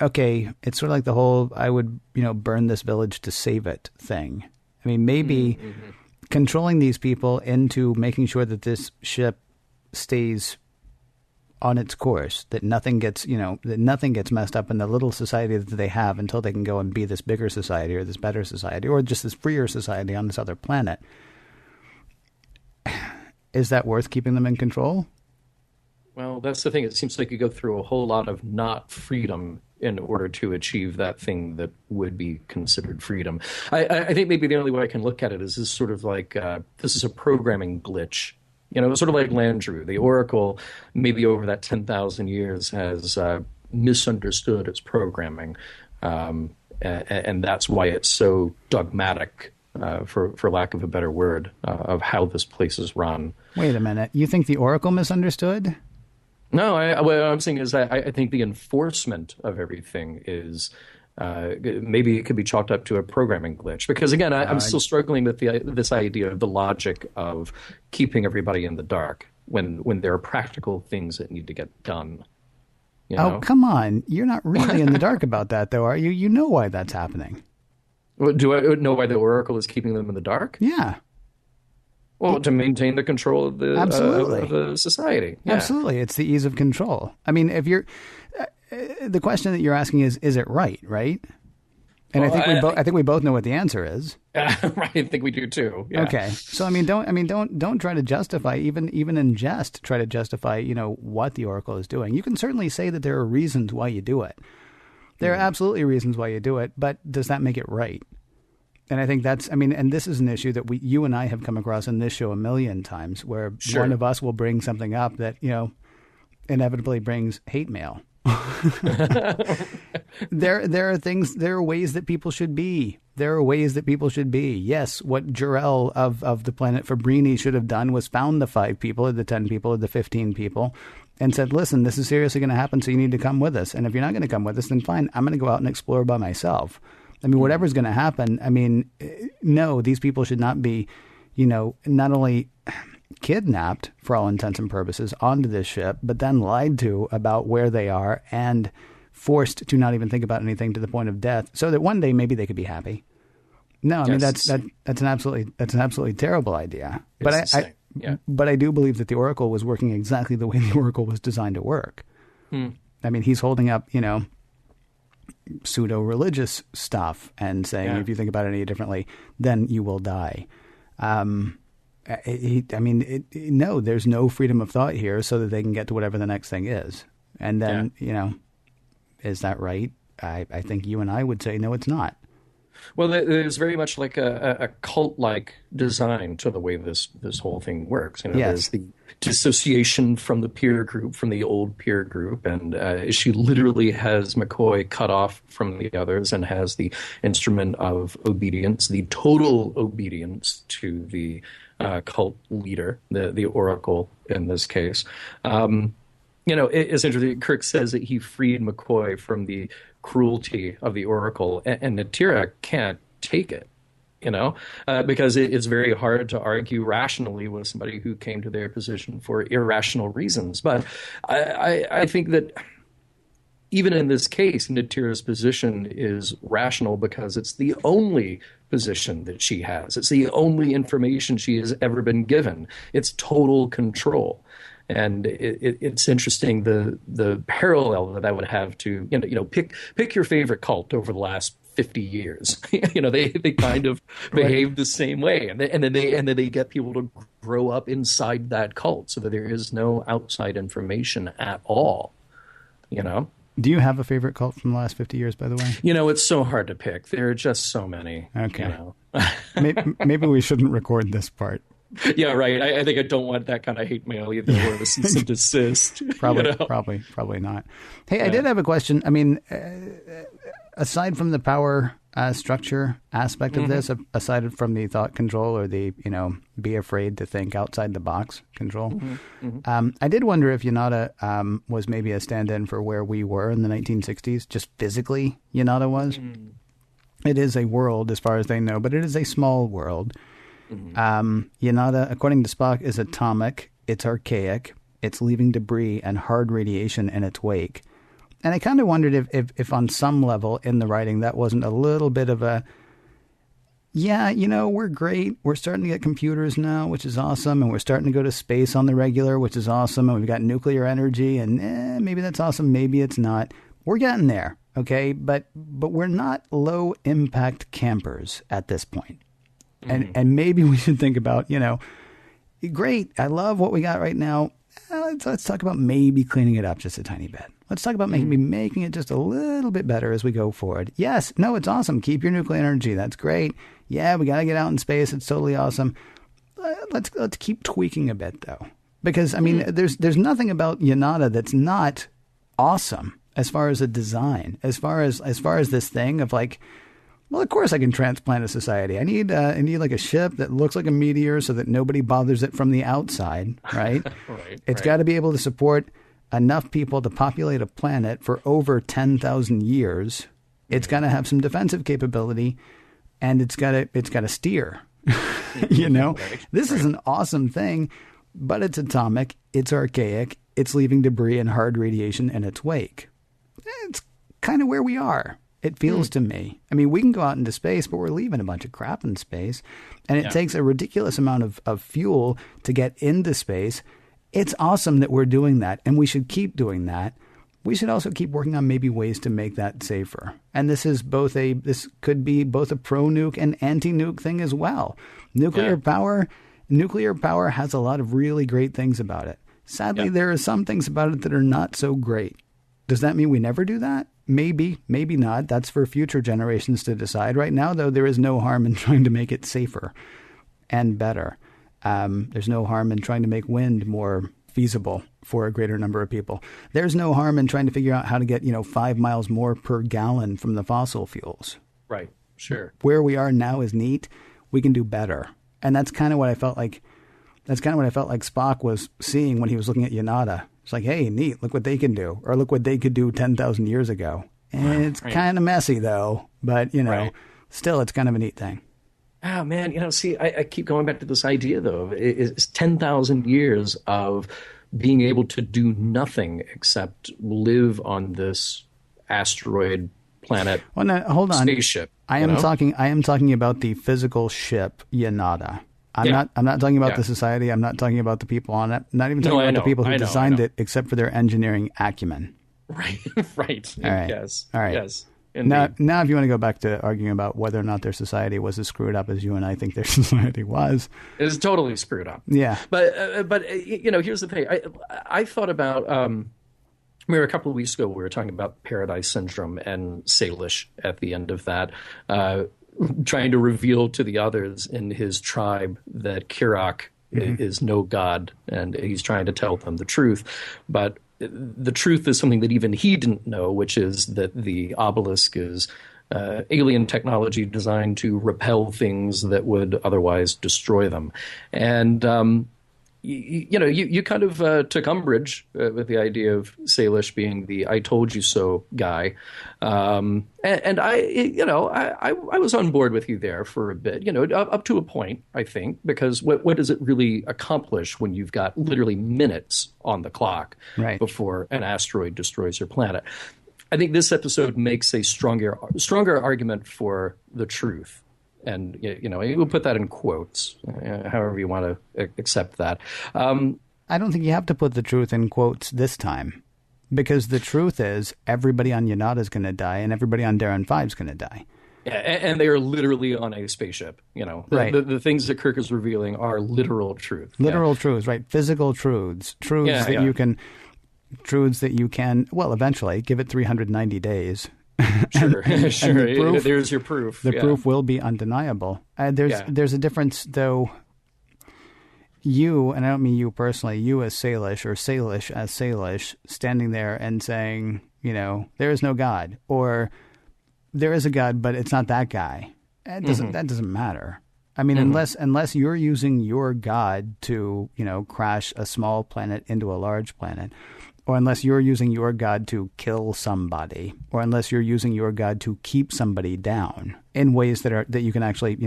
okay, it's sort of like the whole I would, burn this village to save it thing. I mean, maybe controlling these people into making sure that this ship stays on its course, that nothing gets messed up in the little society that they have until they can go and be this bigger society or this better society or just this freer society on this other planet. Is that worth keeping them in control? Well, that's the thing. It seems like you go through a whole lot of not freedom in order to achieve that thing that would be considered freedom. I think maybe the only way I can look at it is this sort of like this is a programming glitch. Sort of like Landru. The Oracle, maybe over that 10,000 years, has misunderstood its programming. And that's why it's so dogmatic, for lack of a better word, of how this place is run. Wait a minute. You think the Oracle misunderstood? No, what I'm saying is I think the enforcement of everything is maybe it could be chalked up to a programming glitch. Because again, I'm still struggling with this idea of the logic of keeping everybody in the dark when there are practical things that need to get done. Oh, come on. You're not really in the dark about that, though, are you? You know why that's happening. Well, do I know why the Oracle is keeping them in the dark? Yeah. Well, to maintain the control of the of the society. Yeah. Absolutely. It's the ease of control. I mean, if you're the question that you're asking is it right? And well, I think we both know what the answer is. Right, I think we do too. Yeah. Okay. So don't try to justify even in jest try to justify, what the Oracle is doing. You can certainly say that there are reasons why you do it. There are absolutely reasons why you do it, but does that make it right? And I think and this is an issue that you and I have come across in this show a million times, where one of us will bring something up that, inevitably brings hate mail. There are ways that people should be. Yes, what Jor-El of the planet Fabrini should have done was found the 5 people or the 10 people or the 15 people and said, listen, this is seriously going to happen, so you need to come with us. And if you're not going to come with us, then fine, I'm going to go out and explore by myself. I mean, whatever's going to happen, no, these people should not be, not only kidnapped for all intents and purposes onto this ship, but then lied to about where they are and forced to not even think about anything to the point of death, so that one day maybe they could be happy. No, I mean that's an absolutely terrible idea. But I do believe that the Oracle was working exactly the way the Oracle was designed to work. I mean, he's holding up, pseudo-religious stuff and saying, if you think about it any differently, then you will die. No, there's no freedom of thought here, so that they can get to whatever the next thing is. And then, is that right? I think you and I would say, no, it's not. Well, there's very much like a cult-like design to the way this whole thing works. There's the dissociation from the peer group, from the old peer group, and she literally has McCoy cut off from the others and has the instrument of obedience, the total obedience to the cult leader, the Oracle in this case. It's interesting. Kirk says that he freed McCoy from the cruelty of the Oracle, and Natira can't take it, because it's very hard to argue rationally with somebody who came to their position for irrational reasons. But I think that even in this case, Natira's position is rational because it's the only position that she has. It's the only information she has ever been given. It's total control. And it's interesting the parallel that would have to pick your favorite cult over the last 50 years. They kind of behave the same way, and then they get people to grow up inside that cult so that there is no outside information at all. Do you have a favorite cult from the last 50 years, by the way? It's so hard to pick. There are just so many. Okay. Maybe we shouldn't record this part. Yeah, right. I think I don't want that kind of hate mail either, or a cease and desist. Probably not. Hey, I did have a question. I mean, aside from the power structure aspect of this, aside from the thought control or the, be afraid to think outside the box control, I did wonder if Yonada was maybe a stand-in for where we were in the 1960s, just physically Yonada was. It is a world as far as they know, but it is a small world. Yonada, according to Spock, is atomic, it's archaic, it's leaving debris and hard radiation in its wake. And I kind of wondered if on some level in the writing that wasn't a little bit of a, we're great. We're starting to get computers now, which is awesome. And we're starting to go to space on the regular, which is awesome. And we've got nuclear energy and maybe that's awesome. Maybe it's not. We're getting there. Okay. But we're not low impact campers at this point. And maybe we should think about, great. I love what we got right now. Let's talk about maybe cleaning it up just a tiny bit. Let's talk about maybe making it just a little bit better as we go forward. Yes. No, it's awesome. Keep your nuclear energy. That's great. Yeah, we got to get out in space. It's totally awesome. Let's keep tweaking a bit, though. Because, I mean, there's nothing about Yonada that's not awesome as far as a design, as far as this thing of like, well, of course I can transplant a society. I need like a ship that looks like a meteor so that nobody bothers it from the outside, right? It's got to be able to support enough people to populate a planet for over 10,000 years. It's got to have some defensive capability, and it's got to steer. This is an awesome thing, but it's atomic, it's archaic, it's leaving debris and hard radiation in its wake. It's kind of where we are. It feels to me. I mean, we can go out into space, but we're leaving a bunch of crap in space. And it takes a ridiculous amount of fuel to get into space. It's awesome that we're doing that, and we should keep doing that. We should also keep working on maybe ways to make that safer. And this could be both a pro-nuke and anti-nuke thing as well. Nuclear power has a lot of really great things about it. Sadly, there are some things about it that are not so great. Does that mean we never do that? Maybe, maybe not. That's for future generations to decide. Right now, though, there is no harm in trying to make it safer and better. There's no harm in trying to make wind more feasible for a greater number of people. There's no harm in trying to figure out how to get, 5 miles more per gallon from the fossil fuels. Right. Sure. Where we are now is neat. We can do better. And that's kind of what I felt like. That's kind of what I felt like Spock was seeing when he was looking at Yonada. It's like, hey, neat. Look what they can do. Or look what they could do 10,000 years ago. And it's kind of messy, though. But, still, it's kind of a neat thing. Oh, man. I keep going back to this idea, though. It's 10,000 years of being able to do nothing except live on this asteroid planet. Well, now, hold on. Spaceship. I am talking about the physical ship, Yonada. I'm not talking about the society. I'm not talking about the people on it. I'm not even talking about the people who designed it, except for their engineering acumen. Right. All right. Yes. All right. Yes. Now, if you want to go back to arguing about whether or not their society was as screwed up as you and I think their society was, it's totally screwed up. Yeah. But here's the thing. I thought about. A couple of weeks ago, we were talking about Paradise Syndrome and Salish at the end of that, trying to reveal to the others in his tribe that Kirk is no god, and he's trying to tell them the truth. But the truth is something that even he didn't know, which is that the obelisk is alien technology designed to repel things that would otherwise destroy them. And you kind of took umbrage with the idea of Salish being the "I told you so" guy, and I was on board with you there for a bit, up to a point, I think, because what does it really accomplish when you've got literally minutes on the clock before an asteroid destroys your planet? I think this episode makes a stronger argument for the truth. And, we'll put that in quotes, however you want to accept that. I don't think you have to put the truth in quotes this time, because the truth is everybody on Yonada is going to die and everybody on Darren 5 is going to die. Yeah, and they are literally on a spaceship. Right. The things that Kirk is revealing are literal truth. Literal truths, right? Physical truths that you can truths that you can, well, eventually give it 390 days. Sure, and sure. the proof, There's your proof. The proof will be undeniable. There's a difference, though. You, and I don't mean you personally, you as Salish or Salish as Salish, standing there and saying, there is no God, or there is a God, but it's not that guy. That doesn't matter. I mean, unless you're using your God to, crash a small planet into a large planet, or unless you're using your God to kill somebody, or unless you're using your God to keep somebody down in ways that you can actually,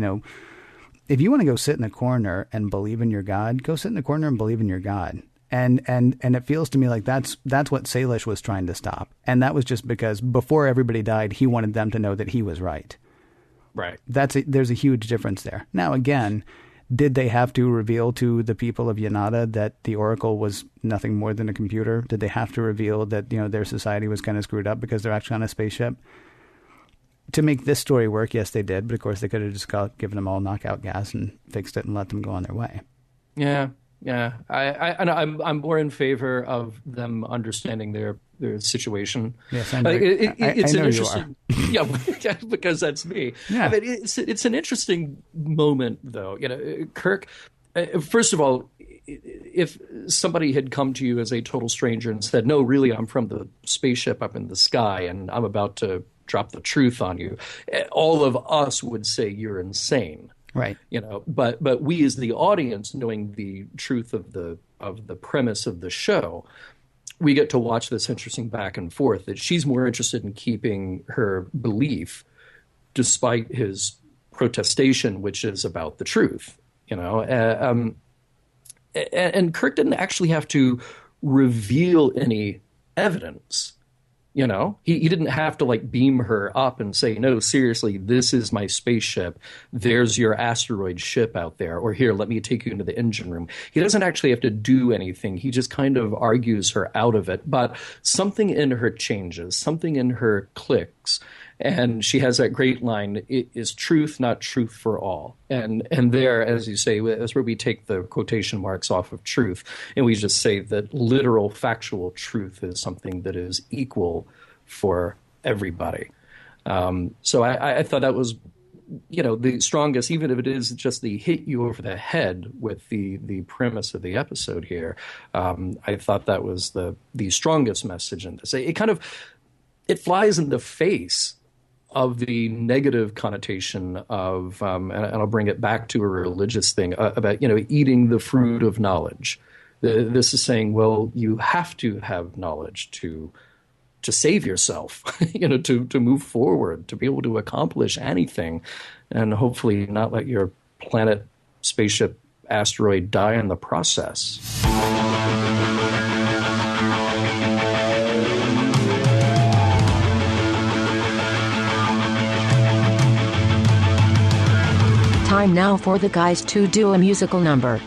if you want to go sit in a corner and believe in your God, go sit in the corner and believe in your God. And it feels to me like that's what Salish was trying to stop. And that was just because before everybody died, he wanted them to know that he was right. Right. There's a huge difference there. Now, again, did they have to reveal to the people of Yonada that the Oracle was nothing more than a computer? Did they have to reveal that, their society was kind of screwed up because they're actually on a spaceship? To make this story work, yes, they did. But of course, they could have just given them all knockout gas and fixed it and let them go on their way. Yeah. I'm more in favor of them understanding their situation. Yes, I know. It's I know an interesting, you are. Yeah, because that's me. Yeah. I mean, it's an interesting moment, though. Kirk. First of all, if somebody had come to you as a total stranger and said, "No, really, I'm from the spaceship up in the sky, and I'm about to drop the truth on you," all of us would say you're insane. Right. But we as the audience, knowing the truth of the premise of the show, we get to watch this interesting back and forth that she's more interested in keeping her belief despite his protestation, which is about the truth, and Kirk didn't actually have to reveal any evidence. He didn't have to beam her up and say, "No, seriously, this is my spaceship. There's your asteroid ship out there. Or here, let me take you into the engine room." He doesn't actually have to do anything. He just kind of argues her out of it. But something in her changes, something in her clicks. And she has that great line, "It is truth, not truth for all." And there, as you say, that's where we take the quotation marks off of truth. And we just say that literal, factual truth is something that is equal for everybody. So I thought that was, the strongest, even if it is just the hit you over the head with the premise of the episode here. I thought that was the strongest message in this. It flies in the face of the negative connotation of, and I'll bring it back to a religious thing about, eating the fruit of knowledge. This is saying, well, you have to have knowledge to save yourself, to move forward, to be able to accomplish anything, and hopefully not let your planet, spaceship, asteroid die in the process. Time now for the guys to do a musical number.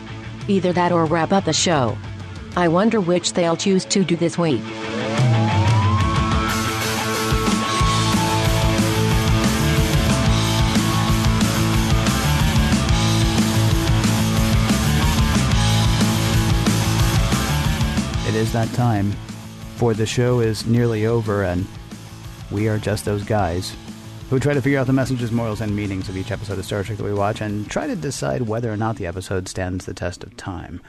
Either that or wrap up the show. I wonder which they'll choose to do this week. It is that time, for the show is nearly over, and we are just those guys who try to figure out the messages, morals, and meanings of each episode of Star Trek that we watch and try to decide whether or not the episode stands the test of time.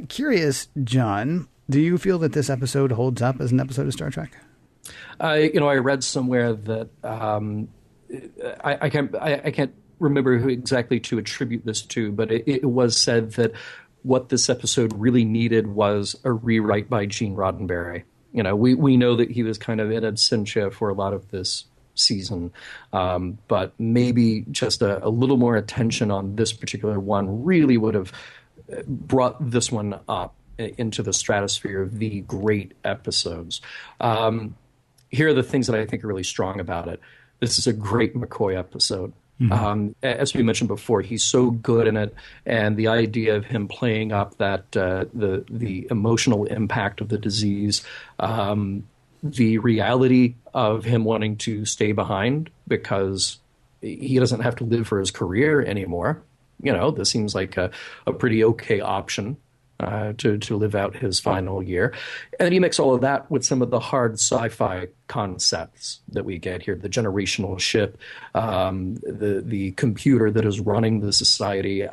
Curious, John, do you feel that this episode holds up as an episode of Star Trek? I read somewhere that I can't remember who exactly to attribute this to, but it was said that what this episode really needed was a rewrite by Gene Roddenberry. We know that he was kind of in absentia for a lot of this season, but maybe just a little more attention on this particular one really would have brought this one up into the stratosphere of the great episodes. Here are the things that I think are really strong about it. This is a great McCoy episode. Mm-hmm. As we mentioned before, he's so good in it, and the idea of him playing up that the emotional impact of the disease, the reality of him wanting to stay behind because he doesn't have to live for his career anymore. This seems like a pretty okay option. to live out his final year. And then you mix all of that with some of the hard sci-fi concepts that we get here, the generational ship, the computer that is running the society.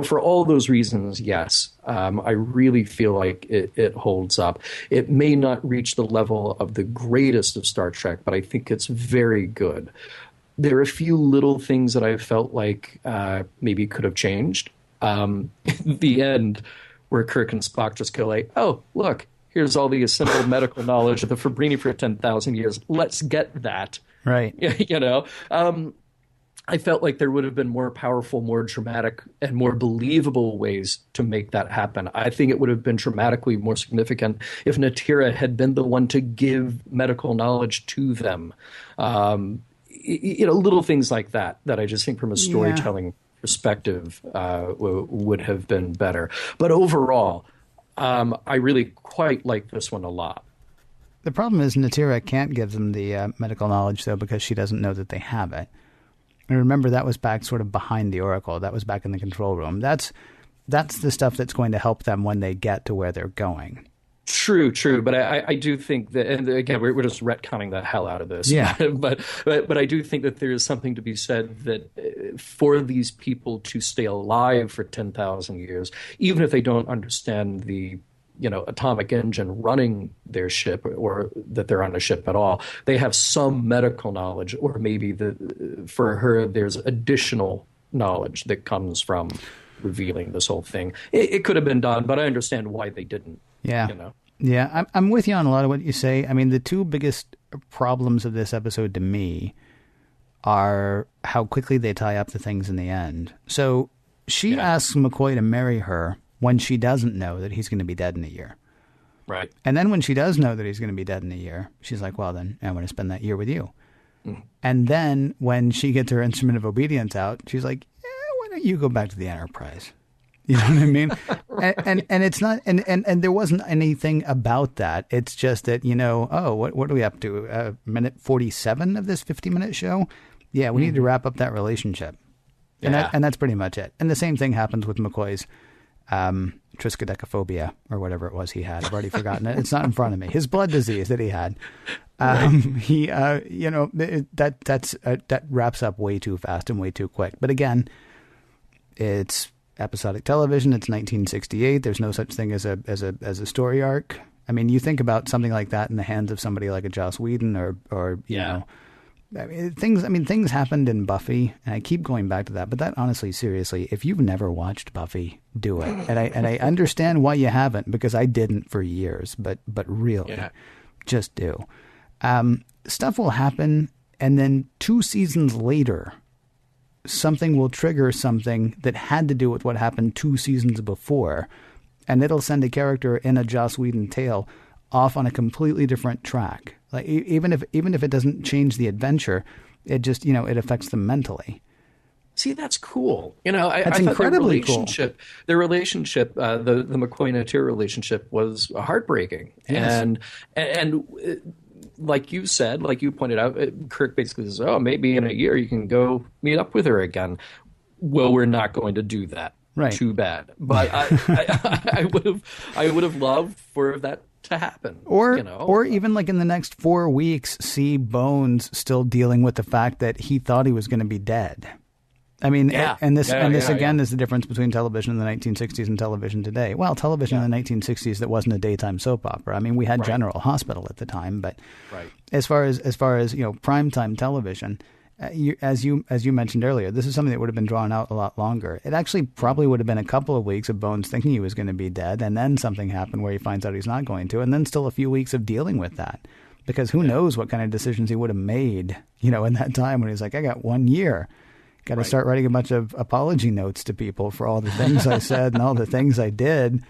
For all those reasons, yes, I really feel like it holds up. It may not reach the level of the greatest of Star Trek, but I think it's very good. There are a few little things that I felt like maybe could have changed. The end, where Kirk and Spock just go like, oh, look, here's all the assembled medical knowledge of the Fabrini for 10,000 years. Let's get that. Right. I felt like there would have been more powerful, more dramatic, and more believable ways to make that happen. I think it would have been dramatically more significant if Natira had been the one to give medical knowledge to them. Little things like that I just think from a storytelling perspective would have been better. But overall, I really quite like this one a lot. The problem is Natira can't give them the medical knowledge, though, because she doesn't know that they have it. And remember, that was back sort of behind the Oracle. That was back in the control room. That's the stuff that's going to help them when they get to where they're going. True. But I do think that, and again, we're just retconning the hell out of this. Yeah. but I do think that there is something to be said that for these people to stay alive for 10,000 years, even if they don't understand the atomic engine running their ship, or that they're on a ship at all, they have some medical knowledge, or maybe for her there's additional knowledge that comes from revealing this whole thing. It could have been done, but I understand why they didn't. Yeah. Yeah, I'm with you on a lot of what you say. I mean, the two biggest problems of this episode to me are how quickly they tie up the things in the end. So she asks McCoy to marry her when she doesn't know that he's going to be dead in a year. Right. And then when she does know that he's going to be dead in a year, she's like, well, then I'm going to spend that year with you. Mm. And then when she gets her instrument of obedience out, she's like, why don't you go back to the Enterprise? You know what I mean? and it's not, and there wasn't anything about that. It's just that, what are we up to? Minute 47 of this 50-minute show? Yeah, we need to wrap up that relationship. Yeah. And that's pretty much it. And the same thing happens with McCoy's triskaidekaphobia, or whatever it was he had. I've already forgotten it. It's not in front of me. His blood disease that he had. He, that wraps up way too fast and way too quick. But again, it's episodic television. It's 1968. There's no such thing as a story arc. I mean, you think about something like that in the hands of somebody like a Joss Whedon or you know, things happened in Buffy, and I keep going back to that. But that, honestly, seriously, if you've never watched Buffy, do it. And I understand why you haven't, because I didn't for years. But really, just do. Stuff will happen, and then 2 seasons later, something will trigger something that had to do with what happened 2 seasons before, and it'll send a character in a Joss Whedon tale off on a completely different track. Like even if it doesn't change the adventure, it just it affects them mentally. See, that's cool. That's incredibly cool. The relationship, the McCoy and Natira relationship was heartbreaking, and like you said, like you pointed out, Kirk basically says, "Oh, maybe in a year you can go meet up with her again." Well, we're not going to do that. Right. Too bad. But I would have loved for that to happen. Or even like in the next 4 weeks, see Bones still dealing with the fact that he thought he was going to be dead. I mean, this again is the difference between television in the 1960s and television today. Well, television in the 1960s, that wasn't a daytime soap opera. I mean, we had General Hospital at the time, but as far as primetime television, as you mentioned earlier, this is something that would have been drawn out a lot longer. It actually probably would have been a couple of weeks of Bones thinking he was going to be dead, and then something happened where he finds out he's not going to, and then still a few weeks of dealing with that. Because who knows what kind of decisions he would have made, in that time when he's like, I got 1 year. Got to start writing a bunch of apology notes to people for all the things I said and all the things I did,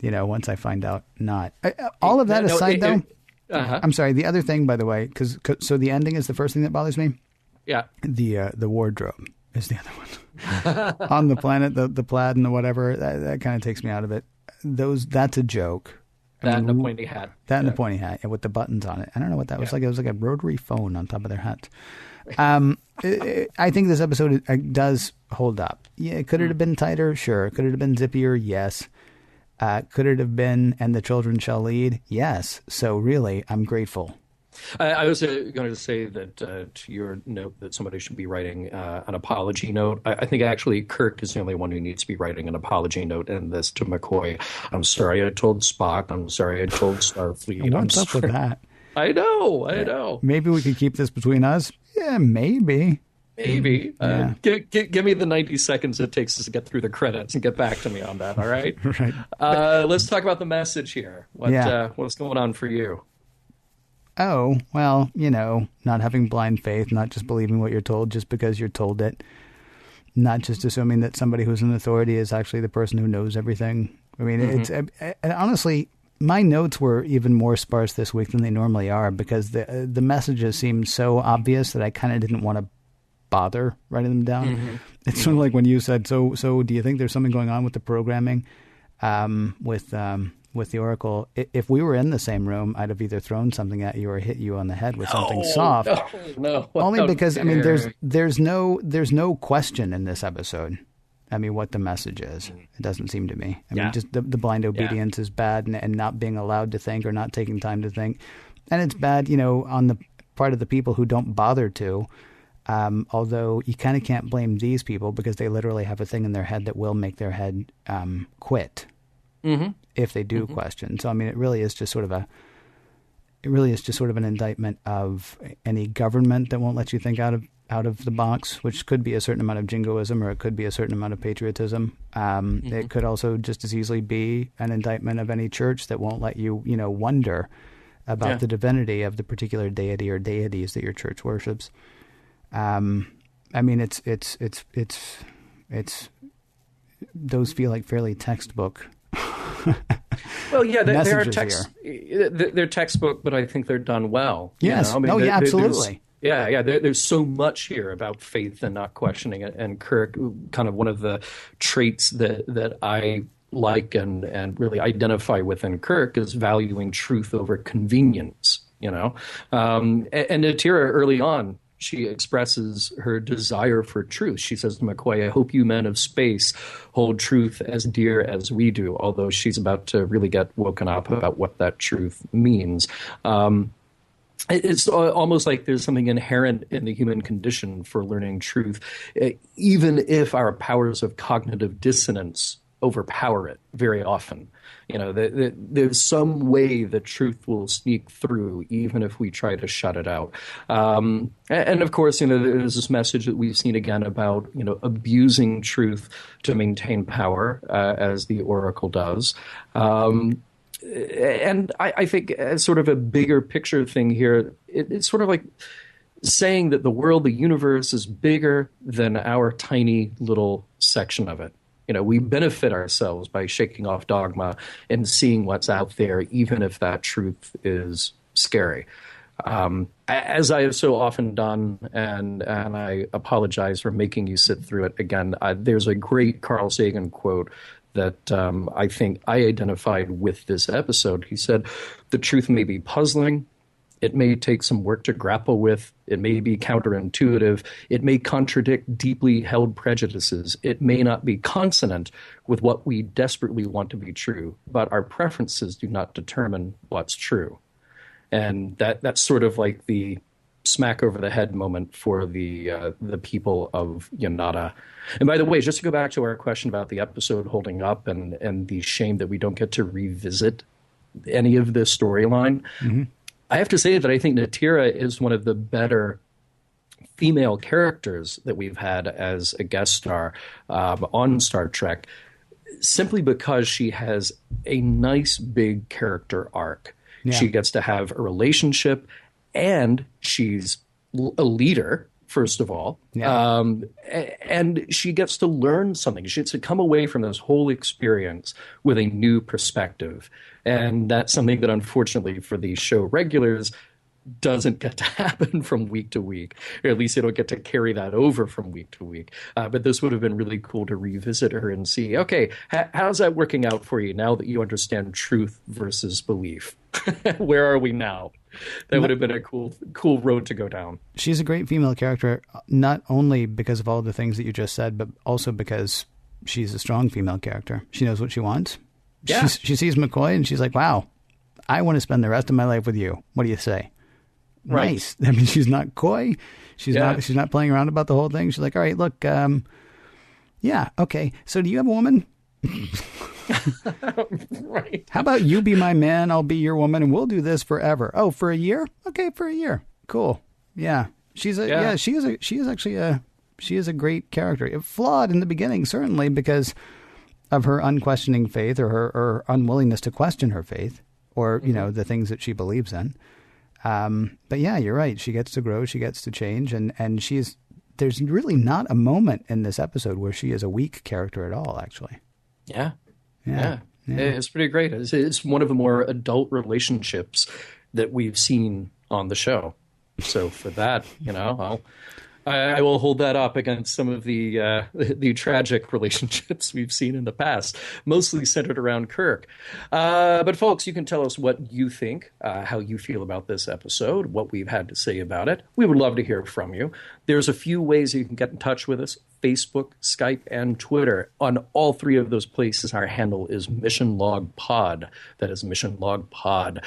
once I find out not. All of that aside, though, I'm sorry, the other thing, by the way, so the ending is the first thing that bothers me? Yeah. The wardrobe is the other one. On the planet, the plaid and the whatever, that kind of takes me out of it. That's a joke. And the pointy hat. And the pointy hat with the buttons on it. I don't know what that was like. It was like a rotary phone on top of their hats. I think this episode does hold up. Yeah, could it have been tighter? Sure. Could it have been zippier? Yes. Could it have been "and the children shall lead"? Yes. So really, I'm grateful. I was going to say that to your note that somebody should be writing an apology note. I think actually Kirk is the only one who needs to be writing an apology note in this to McCoy. I'm sorry I told Spock. I'm sorry I told Starfleet. What's up with that? I know. Maybe we could keep this between us. Yeah, maybe. Yeah. Give me the 90 seconds it takes us to get through the credits and get back to me on that, all right? Right. Let's talk about the message here. What's going on for you? Oh, well, not having blind faith, not just believing what you're told just because you're told it, not just assuming that somebody who's in authority is actually the person who knows everything. I mean, and honestly, my notes were even more sparse this week than they normally are because the messages seemed so obvious that I kind of didn't want to bother writing them down. It's sort of like when you said, so do you think there's something going on with the programming with the Oracle? If we were in the same room, I'd have either thrown something at you or hit you on the head with something soft. No. Only because I mean, there's no question in this episode. I mean, what the message is. It doesn't seem to me. I mean, just the blind obedience is bad, and not being allowed to think or not taking time to think, and it's bad, on the part of the people who don't bother to. Although you kind of can't blame these people because they literally have a thing in their head that will make their head quit. If they do question. So, I mean, it really is just sort of an indictment of any government that won't let you think out of the box, which could be a certain amount of jingoism or it could be a certain amount of patriotism. It could also just as easily be an indictment of any church that won't let you, wonder about the divinity of the particular deity or deities that your church worships. I mean, it's those feel like fairly textbook. Well, yeah, they're textbook, but I think they're done well. Yes. I mean, absolutely. There's so much here about faith and not questioning it. And Kirk, kind of one of the traits that I like and really identify with in Kirk is valuing truth over convenience, And Natira early on, she expresses her desire for truth. She says to McCoy, I hope you men of space hold truth as dear as we do, although she's about to really get woken up about what that truth means. It's almost like there's something inherent in the human condition for learning truth, even if our powers of cognitive dissonance overpower it very often. There's some way the truth will sneak through, even if we try to shut it out. And of course, there's this message that we've seen again about, abusing truth to maintain power, as the Oracle does. And I think as sort of a bigger picture thing here, it's sort of like saying that the world, the universe is bigger than our tiny little section of it. We benefit ourselves by shaking off dogma and seeing what's out there, even if that truth is scary. As I have so often done, and I apologize for making you sit through it again, there's a great Carl Sagan quote that I think I identified with this episode. He said, the truth may be puzzling. It may take some work to grapple with. It may be counterintuitive. It may contradict deeply held prejudices. It may not be consonant with what we desperately want to be true, but our preferences do not determine what's true. And that's sort of like the smack over the head moment for the people of Yonada. And by the way, just to go back to our question about the episode holding up and the shame that we don't get to revisit any of this storyline, I have to say that I think Natira is one of the better female characters that we've had as a guest star on Star Trek, simply because she has a nice big character arc. Yeah. She gets to have a relationship, and she's a leader, first of all. Yeah. And she gets to learn something. She gets to come away from this whole experience with a new perspective. And that's something that, unfortunately, for the show regulars, doesn't get to happen from week to week, or at least they don't get to carry that over from week to week. But this would have been really cool to revisit her and see, okay, how's that working out for you now that you understand truth versus belief? Where are we now? That would have been a cool road to go down. She's a great female character, not only because of all the things that you just said, but also because she's a strong female character. She knows what she wants. Yeah. She sees McCoy and she's like, wow, I want to spend the rest of my life with you. What do you say? Right. Nice. I mean, she's not coy. She's not playing around about the whole thing. She's like, all right, look, yeah, okay. So do you have a woman? Right. How about you be my man, I'll be your woman, and we'll do this forever. Oh, for a year? Okay, for a year. Cool. Yeah. She is a great character. Flawed in the beginning, certainly, because of her unquestioning faith or her unwillingness to question her faith or, you know, the things that she believes in. But yeah, you're right. She gets to grow, she gets to change, and there's really not a moment in this episode where she is a weak character at all, actually. Yeah. It's pretty great. It's one of the more adult relationships that we've seen on the show. So for that, you know, I will hold that up against some of the tragic relationships we've seen in the past, mostly centered around Kirk. But folks, you can tell us what you think, how you feel about this episode, what we've had to say about it. We would love to hear from you. There's a few ways you can get in touch with us: Facebook, Skype, and Twitter. On all three of those places, our handle is Mission Log Pod. That is Mission Log Pod.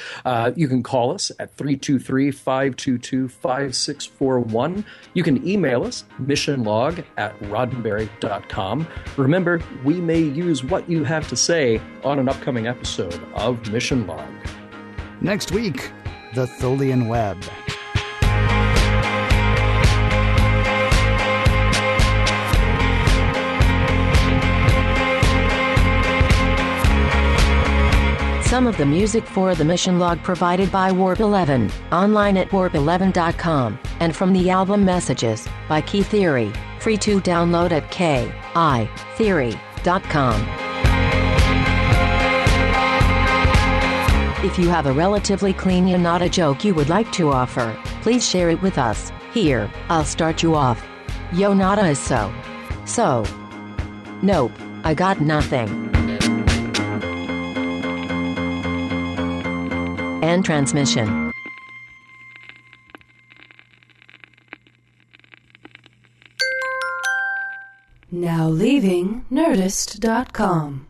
You can call us at 323-522-5641. You can email us, missionlog@roddenberry.com. Remember, we may use what you have to say on an upcoming episode of Mission Log. Next week, the Tholian Web. Some of the music for the Mission Log provided by Warp 11, online at warp11.com, and from the album Messages by Key Theory, free to download at kitheory.com. If you have a relatively clean Yonada joke you would like to offer, please share it with us. Here, I'll start you off. Yonada is so. Nope, I got nothing. End transmission. Now leaving Nerdist.com.